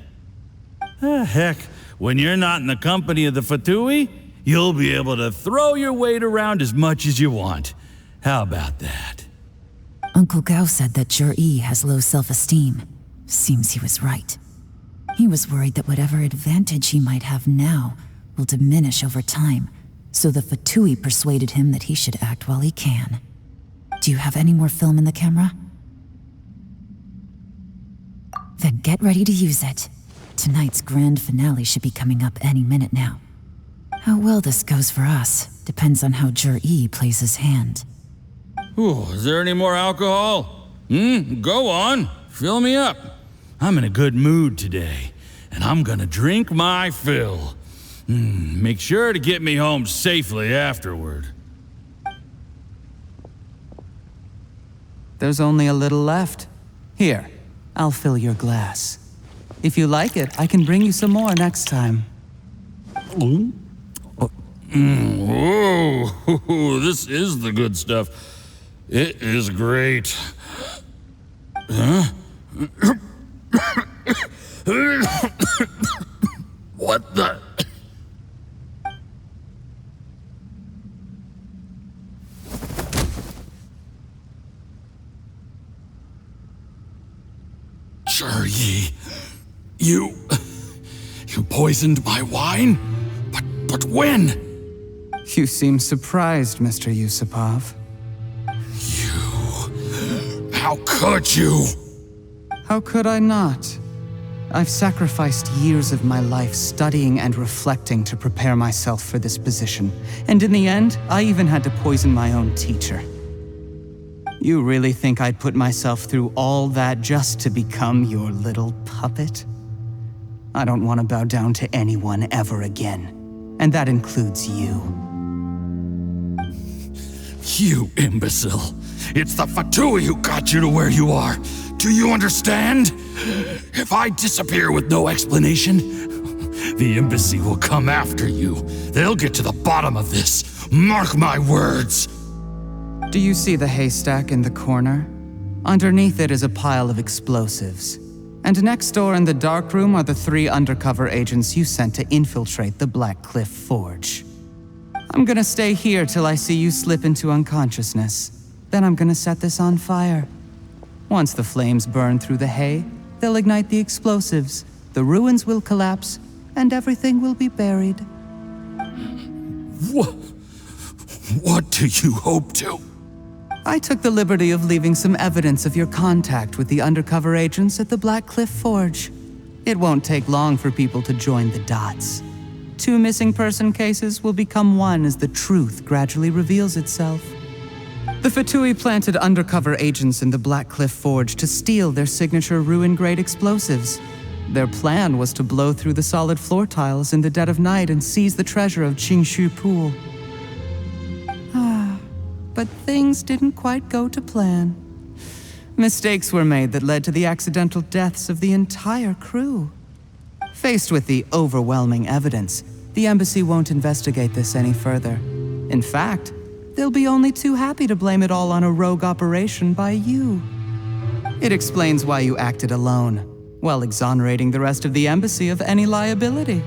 Speaker 16: Heck, When you're not in the company of the Fatui, you'll be able to throw your weight around as much as you want. How about that?
Speaker 4: Uncle Gao said that Zhi has low self-esteem. Seems he was right. He was worried that whatever advantage he might have now will diminish over time, so the Fatui persuaded him that he should act while he can. Do you have any more film in the camera? Then get ready to use it. Tonight's grand finale should be coming up any minute now. How well this goes for us depends on how Zhi plays his hand.
Speaker 16: Ooh, is there any more alcohol? Go on. Fill me up. I'm in a good mood today, and I'm gonna drink my fill. Make sure to get me home safely afterward.
Speaker 8: There's only a little left. Here, I'll fill your glass. If you like it, I can bring you some more next time.
Speaker 16: Whoa, this is the good stuff. It is great. Huh? What the? Zhi, you poisoned my wine? But when?
Speaker 8: You seem surprised, Mr. Yusupov.
Speaker 16: How could you?
Speaker 8: How could I not? I've sacrificed years of my life studying and reflecting to prepare myself for this position. And in the end, I even had to poison my own teacher. You really think I'd put myself through all that just to become your little puppet? I don't want to bow down to anyone ever again. And that includes you.
Speaker 16: You imbecile. It's the Fatui who got you to where you are. Do you understand? If I disappear with no explanation, the embassy will come after you. They'll get to the bottom of this. Mark my words.
Speaker 8: Do you see the haystack in the corner? Underneath it is a pile of explosives. And next door in the dark room are the 3 undercover agents you sent to infiltrate the Black Cliff Forge. I'm gonna stay here till I see you slip into unconsciousness. Then I'm gonna set this on fire. Once the flames burn through the hay, they'll ignite the explosives, the ruins will collapse, and everything will be buried.
Speaker 16: What do you hope to?
Speaker 8: I took the liberty of leaving some evidence of your contact with the undercover agents at the Black Cliff Forge. It won't take long for people to join the dots. 2 missing person cases will become one as the truth gradually reveals itself. The Fatui planted undercover agents in the Black Cliff Forge to steal their signature ruin-grade explosives. Their plan was to blow through the solid floor tiles in the dead of night and seize the treasure of Qingshu Pool. But things didn't quite go to plan. Mistakes were made that led to the accidental deaths of the entire crew. Faced with the overwhelming evidence, the embassy won't investigate this any further. In fact, they'll be only too happy to blame it all on a rogue operation by you. It explains why you acted alone, while exonerating the rest of the embassy of any liability.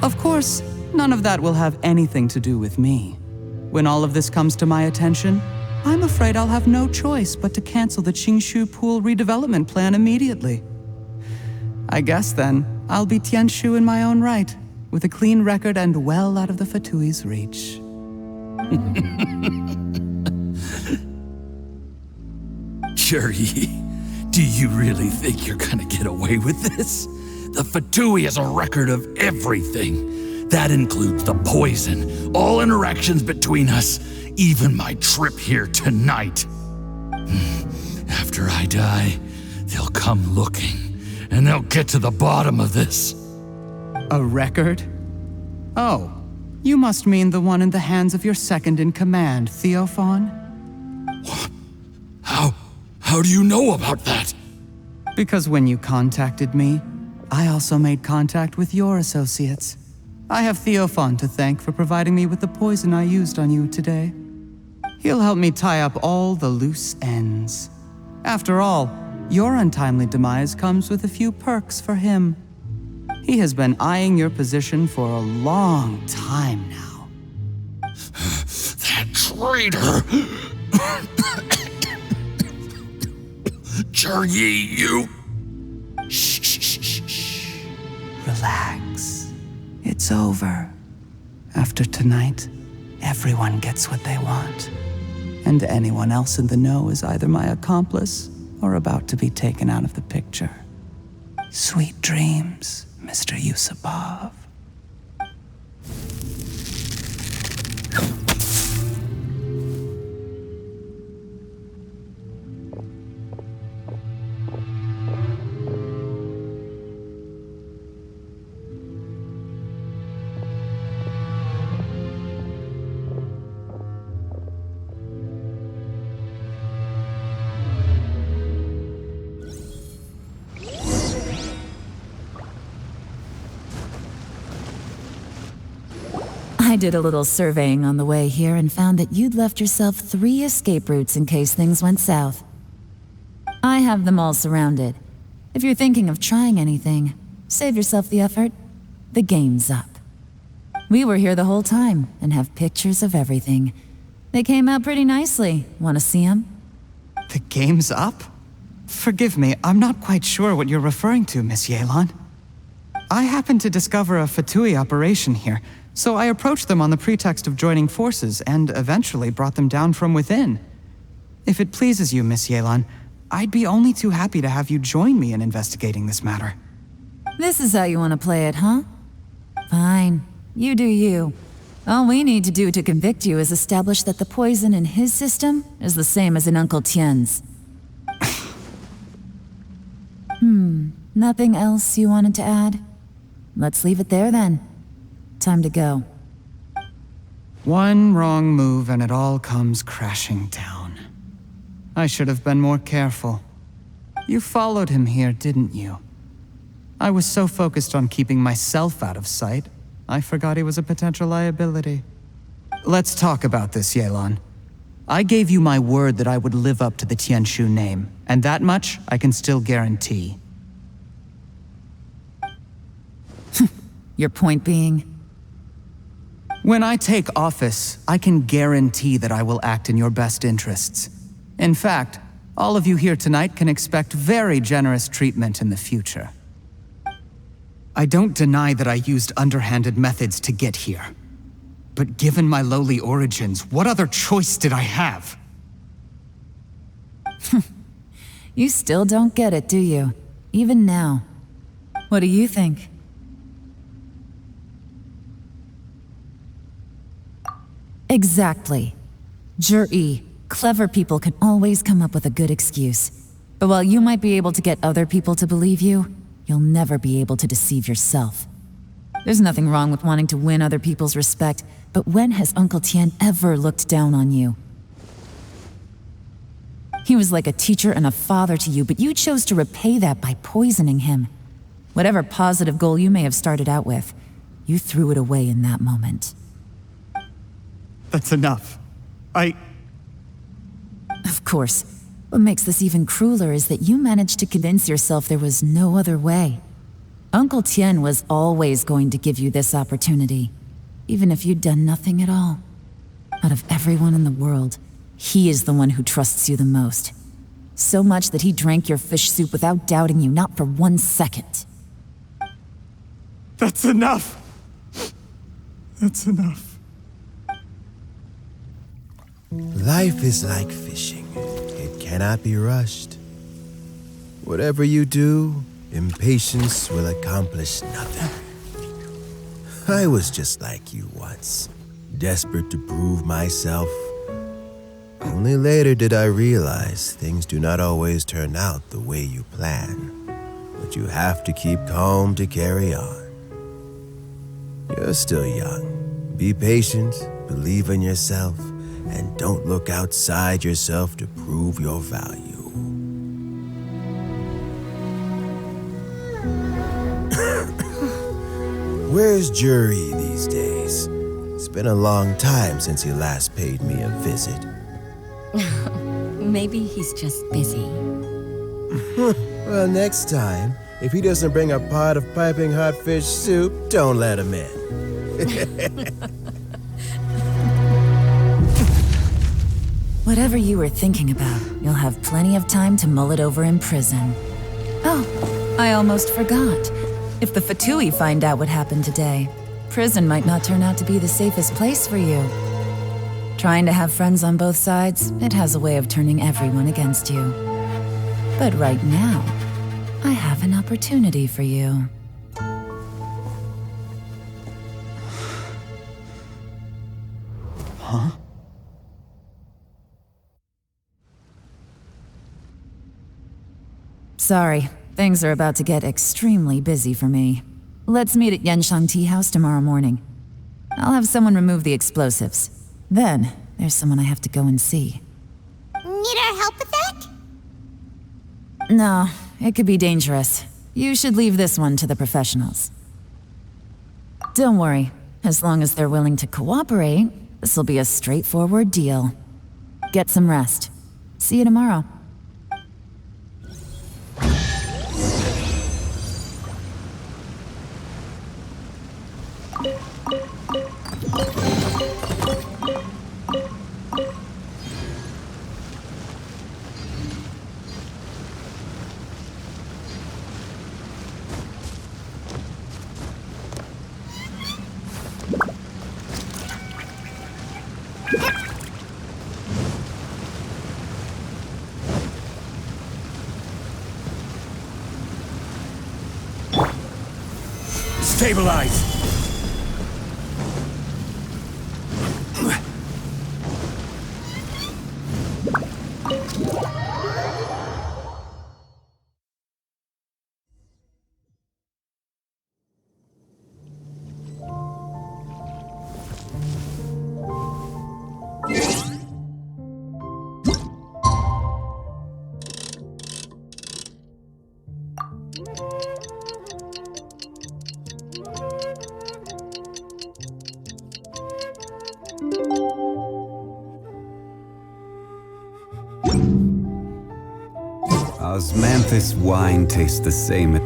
Speaker 8: Of course, none of that will have anything to do with me. When all of this comes to my attention, I'm afraid I'll have no choice but to cancel the Qingshu Pool redevelopment plan immediately. I guess then, I'll be Tianshu in my own right, with a clean record and well out of the Fatui's reach.
Speaker 16: Zhi, do you really think you're gonna get away with this? The Fatui has a record of everything. That includes the poison, all interactions between us, even my trip here tonight. After I die, they'll come looking, and they'll get to the bottom of this.
Speaker 8: A record? Oh, you must mean the one in the hands of your second-in-command, Theophan?
Speaker 16: What? How do you know about that?
Speaker 8: Because when you contacted me, I also made contact with your associates. I have Theophan to thank for providing me with the poison I used on you today. He'll help me tie up all the loose ends. After all, your untimely demise comes with a few perks for him. He has been eyeing your position for a long time now.
Speaker 16: That traitor! Zhi, you...
Speaker 8: Shh. Relax. It's over. After tonight, everyone gets what they want. And anyone else in the know is either my accomplice or about to be taken out of the picture. Sweet dreams, Mr. Yusupov.
Speaker 4: I did a little surveying on the way here and found that you'd left yourself 3 escape routes in case things went south. I have them all surrounded. If you're thinking of trying anything, save yourself the effort. The game's up. We were here the whole time and have pictures of everything. They came out pretty nicely. Want to see them?
Speaker 8: The game's up? Forgive me, I'm not quite sure what you're referring to, Miss Yelan. I happened to discover a Fatui operation here, so I approached them on the pretext of joining forces and eventually brought them down from within. If it pleases you, Miss Yelan, I'd be only too happy to have you join me in investigating this matter.
Speaker 4: This is how you want to play it, huh? Fine. You do you. All we need to do to convict you is establish that the poison in his system is the same as in Uncle Tian's. Nothing else you wanted to add? Let's leave it there then. Time to go.
Speaker 8: One wrong move and it all comes crashing down. I should have been more careful. You followed him here, didn't you? I was so focused on keeping myself out of sight, I forgot he was a potential liability. Let's talk about this, Yelan. I gave you my word that I would live up to the Tianshu name, and that much I can still guarantee.
Speaker 4: Your point being?
Speaker 8: When I take office, I can guarantee that I will act in your best interests. In fact, all of you here tonight can expect very generous treatment in the future. I don't deny that I used underhanded methods to get here. But given my lowly origins, what other choice did I have?
Speaker 4: You still don't get it, do you? Even now. What do you think? Exactly. Zhi, clever people can always come up with a good excuse. But while you might be able to get other people to believe you, you'll never be able to deceive yourself. There's nothing wrong with wanting to win other people's respect, but when has Uncle Tian ever looked down on you? He was like a teacher and a father to you, but you chose to repay that by poisoning him. Whatever positive goal you may have started out with, you threw it away in that moment.
Speaker 8: That's enough.
Speaker 4: Of course. What makes this even crueler is that you managed to convince yourself there was no other way. Uncle Tian was always going to give you this opportunity, even if you'd done nothing at all. Out of everyone in the world, he is the one who trusts you the most. So much that he drank your fish soup without doubting you, not for 1 second.
Speaker 8: That's enough! That's enough.
Speaker 3: Life is like fishing. It cannot be rushed. Whatever you do, impatience will accomplish nothing. I was just like you once, desperate to prove myself. Only later did I realize things do not always turn out the way you plan, but you have to keep calm to carry on. You're still young. Be patient, believe in yourself, and don't look outside yourself to prove your value. Where's Zhi these days? It's been a long time since he last paid me a visit.
Speaker 1: Maybe he's just busy.
Speaker 3: Well, next time, If he doesn't bring a pot of piping hot fish soup, don't let him in.
Speaker 4: Whatever you were thinking about, you'll have plenty of time to mull it over in prison. Oh, I almost forgot. If the Fatui find out what happened today, prison might not turn out to be the safest place for you. Trying to have friends on both sides, it has a way of turning everyone against you. But right now, I have an opportunity for you.
Speaker 8: Huh?
Speaker 4: Sorry, things are about to get extremely busy for me. Let's meet at Yanshang Tea House tomorrow morning. I'll have someone remove the explosives. Then, there's someone I have to go and see.
Speaker 2: Need our help with that?
Speaker 4: No, it could be dangerous. You should leave this one to the professionals. Don't worry. As long as they're willing to cooperate, this'll be a straightforward deal. Get some rest. See you tomorrow.
Speaker 15: Stabilize!
Speaker 17: Osmanthus wine tastes the same.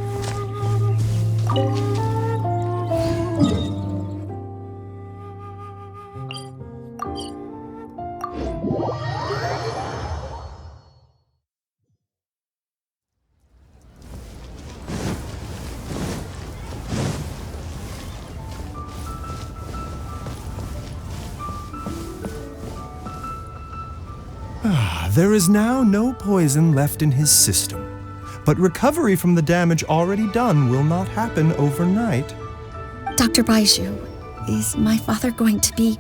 Speaker 18: There is now no poison left in his system, but recovery from the damage already done will not happen overnight.
Speaker 1: Dr. Baizhu, is my father going to be...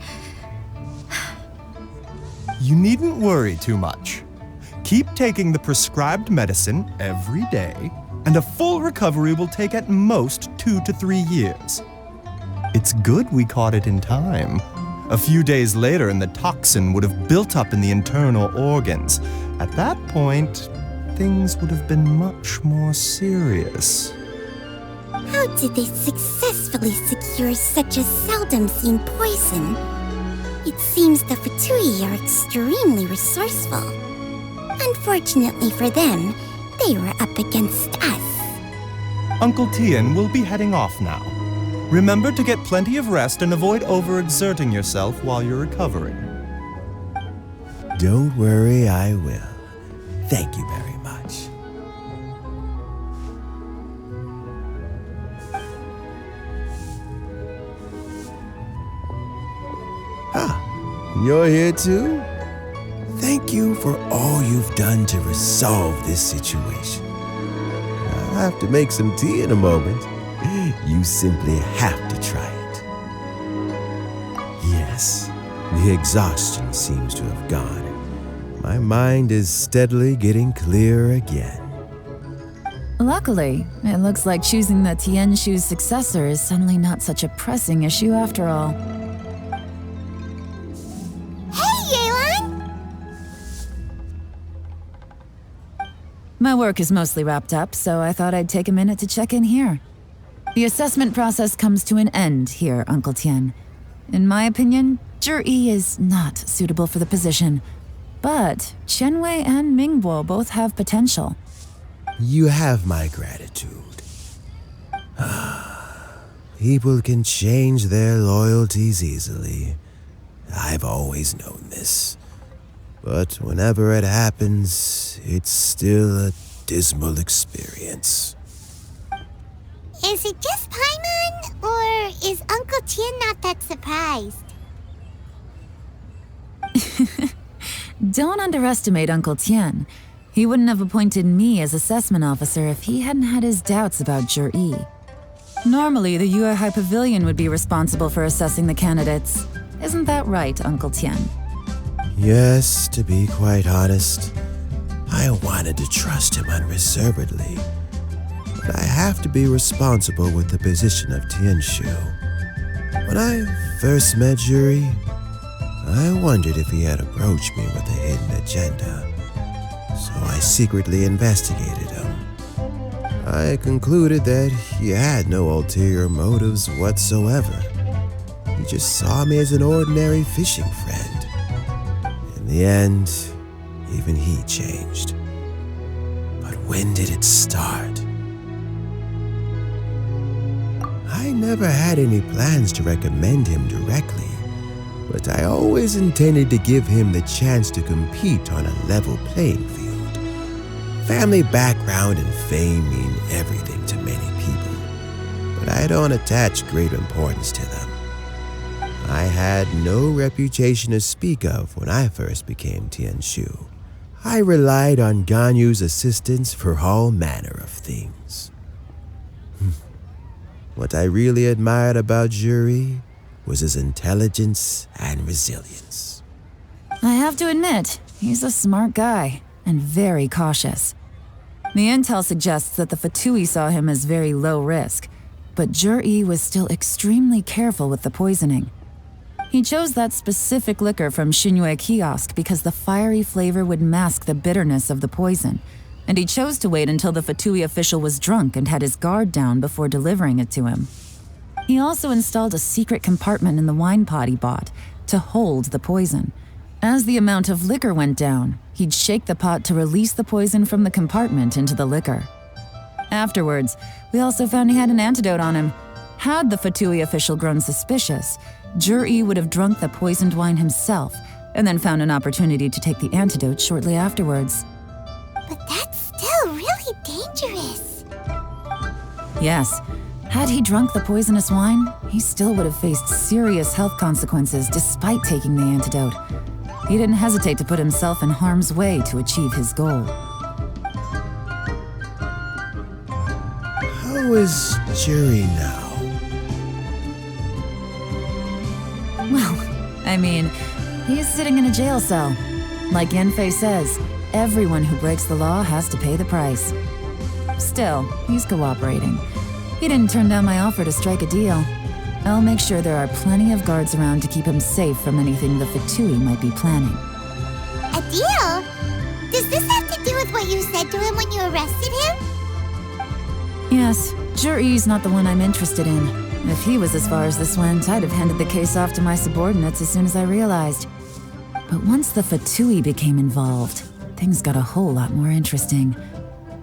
Speaker 18: You needn't worry too much. Keep taking the prescribed medicine every day, and a full recovery will take at most 2 to 3 years. It's good we caught it in time. A few days later, and the toxin would have built up in the internal organs. At that point, things would have been much more serious.
Speaker 2: How did they successfully secure such a seldom-seen poison? It seems the Fatui are extremely resourceful. Unfortunately for them, they were up against us.
Speaker 18: Uncle Tian will be heading off now. Remember to get plenty of rest and avoid overexerting yourself while you're recovering.
Speaker 3: Don't worry, I will. Thank you very much. You're here too? Thank you for all you've done to resolve this situation. I'll have to make some tea in a moment. You simply have to try it. Yes, the exhaustion seems to have gone. My mind is steadily getting clearer again.
Speaker 4: Luckily, it looks like choosing the Tianshu's successor is suddenly not such a pressing issue after all.
Speaker 2: Hey, Yelan!
Speaker 4: My work is mostly wrapped up, so I thought I'd take a minute to check in here. The assessment process comes to an end here, Uncle Tian. In my opinion, Zhi is not suitable for the position, but Qianwei and Mingbo both have potential.
Speaker 3: You have my gratitude. People can change their loyalties easily. I've always known this. But whenever it happens, it's still a dismal experience.
Speaker 2: Is it just Paimon, or is Uncle Tian not that surprised?
Speaker 4: Don't underestimate Uncle Tian. He wouldn't have appointed me as assessment officer if he hadn't had his doubts about Zhi. Normally, the Yuehai Pavilion would be responsible for assessing the candidates. Isn't that right, Uncle Tian?
Speaker 3: Yes, to be quite honest, I wanted to trust him unreservedly. But I have to be responsible with the position of Tianshu. When I first met Zhi, I wondered if he had approached me with a hidden agenda. So I secretly investigated him. I concluded that he had no ulterior motives whatsoever. He just saw me as an ordinary fishing friend. In the end, even he changed. But when did it start? I never had any plans to recommend him directly, but I always intended to give him the chance to compete on a level playing field. Family background and fame mean everything to many people, but I don't attach great importance to them. I had no reputation to speak of when I first became Tianshu. I relied on Ganyu's assistance for all manner of things. What I really admired about Zhi was his intelligence and resilience.
Speaker 4: I have to admit, he's a smart guy, and very cautious. The intel suggests that the Fatui saw him as very low risk, but Zhi was still extremely careful with the poisoning. He chose that specific liquor from Xinyue Kiosque because the fiery flavor would mask the bitterness of the poison, and he chose to wait until the Fatui official was drunk and had his guard down before delivering it to him. He also installed a secret compartment in the wine pot he bought to hold the poison. As the amount of liquor went down, he'd shake the pot to release the poison from the compartment into the liquor. Afterwards, we also found he had an antidote on him. Had the Fatui official grown suspicious, Zhi would have drunk the poisoned wine himself and then found an opportunity to take the antidote shortly afterwards.
Speaker 2: But that's still really dangerous.
Speaker 4: Yes. Had he drunk the poisonous wine, he still would have faced serious health consequences despite taking the antidote. He didn't hesitate to put himself in harm's way to achieve his goal.
Speaker 3: How is Zhi now?
Speaker 4: Well, I mean, he's sitting in a jail cell. Like Yanfei says, everyone who breaks the law has to pay the price. Still, he's cooperating. He didn't turn down my offer to strike a deal. I'll make sure there are plenty of guards around to keep him safe from anything the Fatui might be planning.
Speaker 2: A deal? Does this have to do with what you said to him when you arrested him?
Speaker 4: Yes, Zhi's not the one I'm interested in. If he was as far as this went, I'd have handed the case off to my subordinates as soon as I realized. But once the Fatui became involved, things got a whole lot more interesting.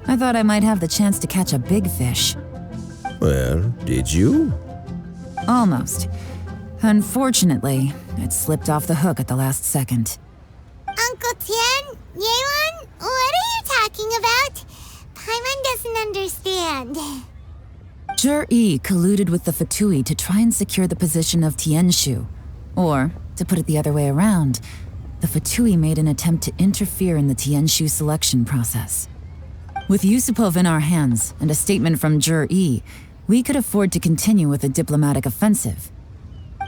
Speaker 4: I thought I might have the chance to catch a big fish.
Speaker 3: Well, did you?
Speaker 4: Almost. Unfortunately, it slipped off the hook at the last second.
Speaker 2: Uncle Tian, Yelan, what are you talking about? Paimon doesn't understand.
Speaker 4: Zhi colluded with the Fatui to try and secure the position of Tianshu. Or, to put it the other way around, the Fatui made an attempt to interfere in the Tianshu selection process. With Yusupov in our hands and a statement from Zhi, we could afford to continue with a diplomatic offensive.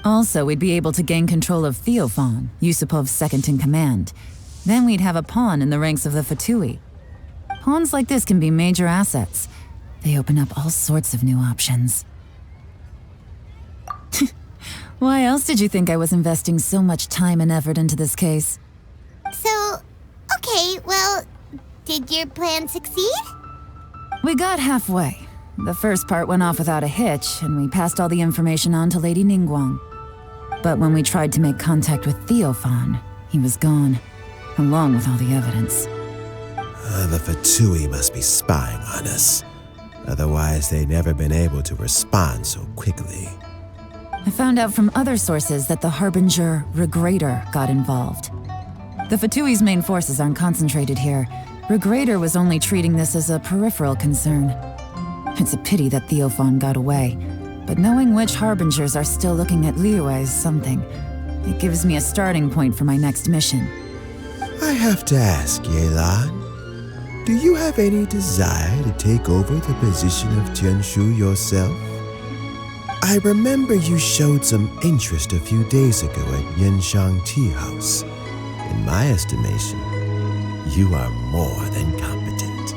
Speaker 4: Also, we'd be able to gain control of Theophan, Yusupov's second-in-command. Then we'd have a pawn in the ranks of the Fatui. Pawns like this can be major assets. They open up all sorts of new options. Why else did you think I was investing so much time and effort into this case?
Speaker 2: So, okay, well, did your plan succeed?
Speaker 4: We got halfway. The first part went off without a hitch, and we passed all the information on to Lady Ningguang. But when we tried to make contact with Theophan, he was gone, along with all the evidence.
Speaker 3: The Fatui must be spying on us. Otherwise, they'd never been able to respond so quickly.
Speaker 4: I found out from other sources that the Harbinger Regrator got involved. The Fatui's main forces aren't concentrated here. Regrator was only treating this as a peripheral concern. It's a pity that Theophan got away, but knowing which Harbingers are still looking at Liyue is something. It gives me a starting point for my next mission.
Speaker 3: I have to ask, Yelan, do you have any desire to take over the position of Tianshu yourself? I remember you showed some interest a few days ago at Yanshang Tea House. In my estimation, you are more than competent.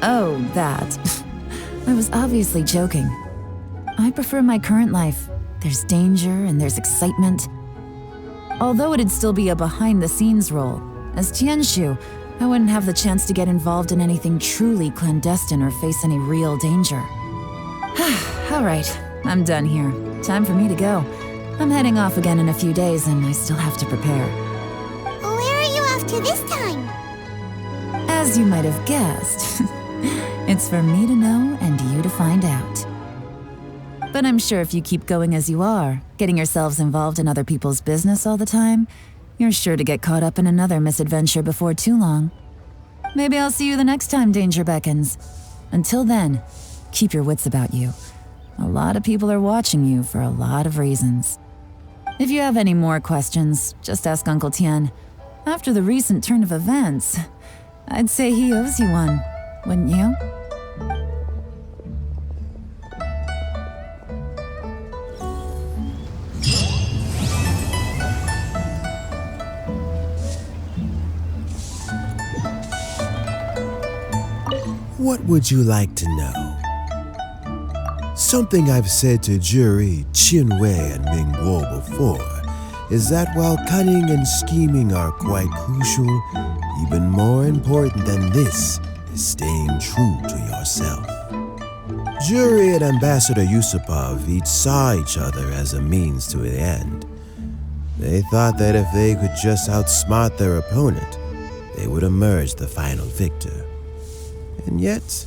Speaker 4: Oh, that. I was obviously joking. I prefer my current life. There's danger and there's excitement. Although it'd still be a behind-the-scenes role, as Tianshu, I wouldn't have the chance to get involved in anything truly clandestine or face any real danger. All right, I'm done here. Time for me to go. I'm heading off again in a few days and I still have to prepare.
Speaker 2: Where are you off to this time?
Speaker 4: As you might have guessed, it's for me to know and you to find out. But I'm sure if you keep going as you are, getting yourselves involved in other people's business all the time, you're sure to get caught up in another misadventure before too long. Maybe I'll see you the next time danger beckons. Until then, keep your wits about you. A lot of people are watching you for a lot of reasons. If you have any more questions, just ask Uncle Tian. After the recent turn of events, I'd say he owes you one, wouldn't you?
Speaker 3: What would you like to know? Something I've said to Jury, Qinwei, and Mingguo before is that while cunning and scheming are quite crucial, even more important than this is staying true to yourself. Jury and Ambassador Yusupov each saw each other as a means to an end. They thought that if they could just outsmart their opponent, they would emerge the final victor. And yet,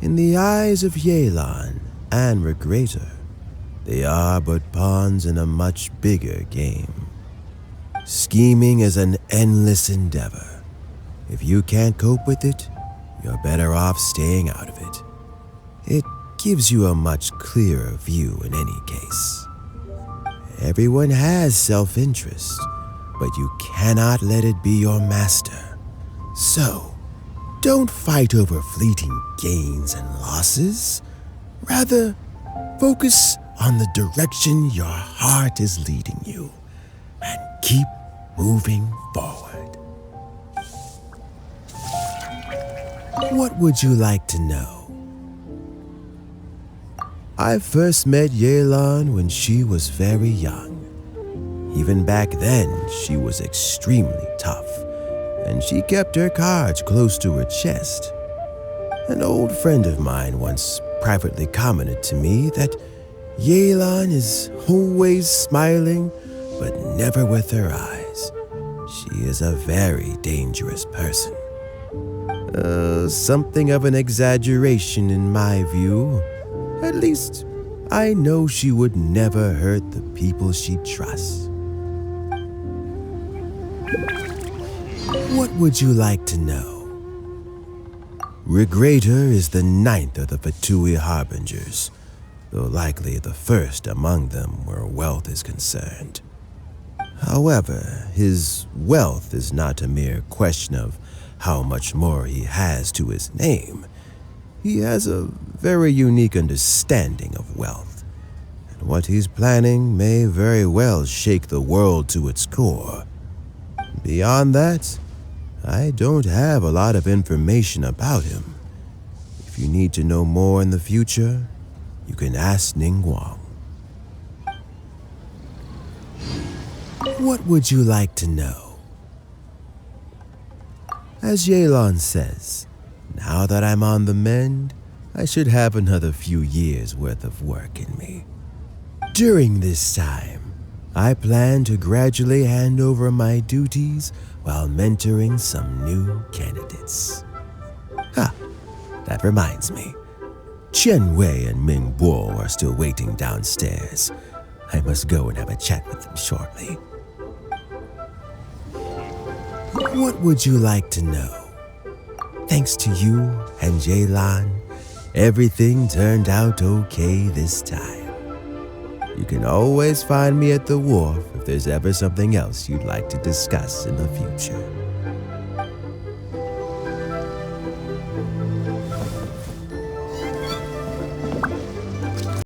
Speaker 3: in the eyes of Yelan and Regrator, they are but pawns in a much bigger game. Scheming is an endless endeavor. If you can't cope with it, you're better off staying out of it. It gives you a much clearer view in any case. Everyone has self-interest, but you cannot let it be your master. So, don't fight over fleeting gains and losses. Rather, focus on the direction your heart is leading you and keep moving forward. What would you like to know? I first met Yelan when she was very young. Even back then, she was extremely tough, and she kept her cards close to her chest. An old friend of mine once privately commented to me that Yelan is always smiling, but never with her eyes. She is a very dangerous person. Something of an exaggeration in my view. At least, I know she would never hurt the people she trusts. What would you like to know? Regrator is the 9th of the Fatui Harbingers, though likely the first among them where wealth is concerned. However, his wealth is not a mere question of how much more he has to his name. He has a very unique understanding of wealth, and what he's planning may very well shake the world to its core. Beyond that, I don't have a lot of information about him. If you need to know more in the future, you can ask Ningguang. What would you like to know? As Yelan says, now that I'm on the mend, I should have another few years' worth of work in me. During this time, I plan to gradually hand over my duties while mentoring some new candidates. That reminds me. Qianwei and Mingbo are still waiting downstairs. I must go and have a chat with them shortly. What would you like to know? Thanks to you and Yelan, everything turned out okay this time. You can always find me at the wharf if there's ever something else you'd like to discuss in the future.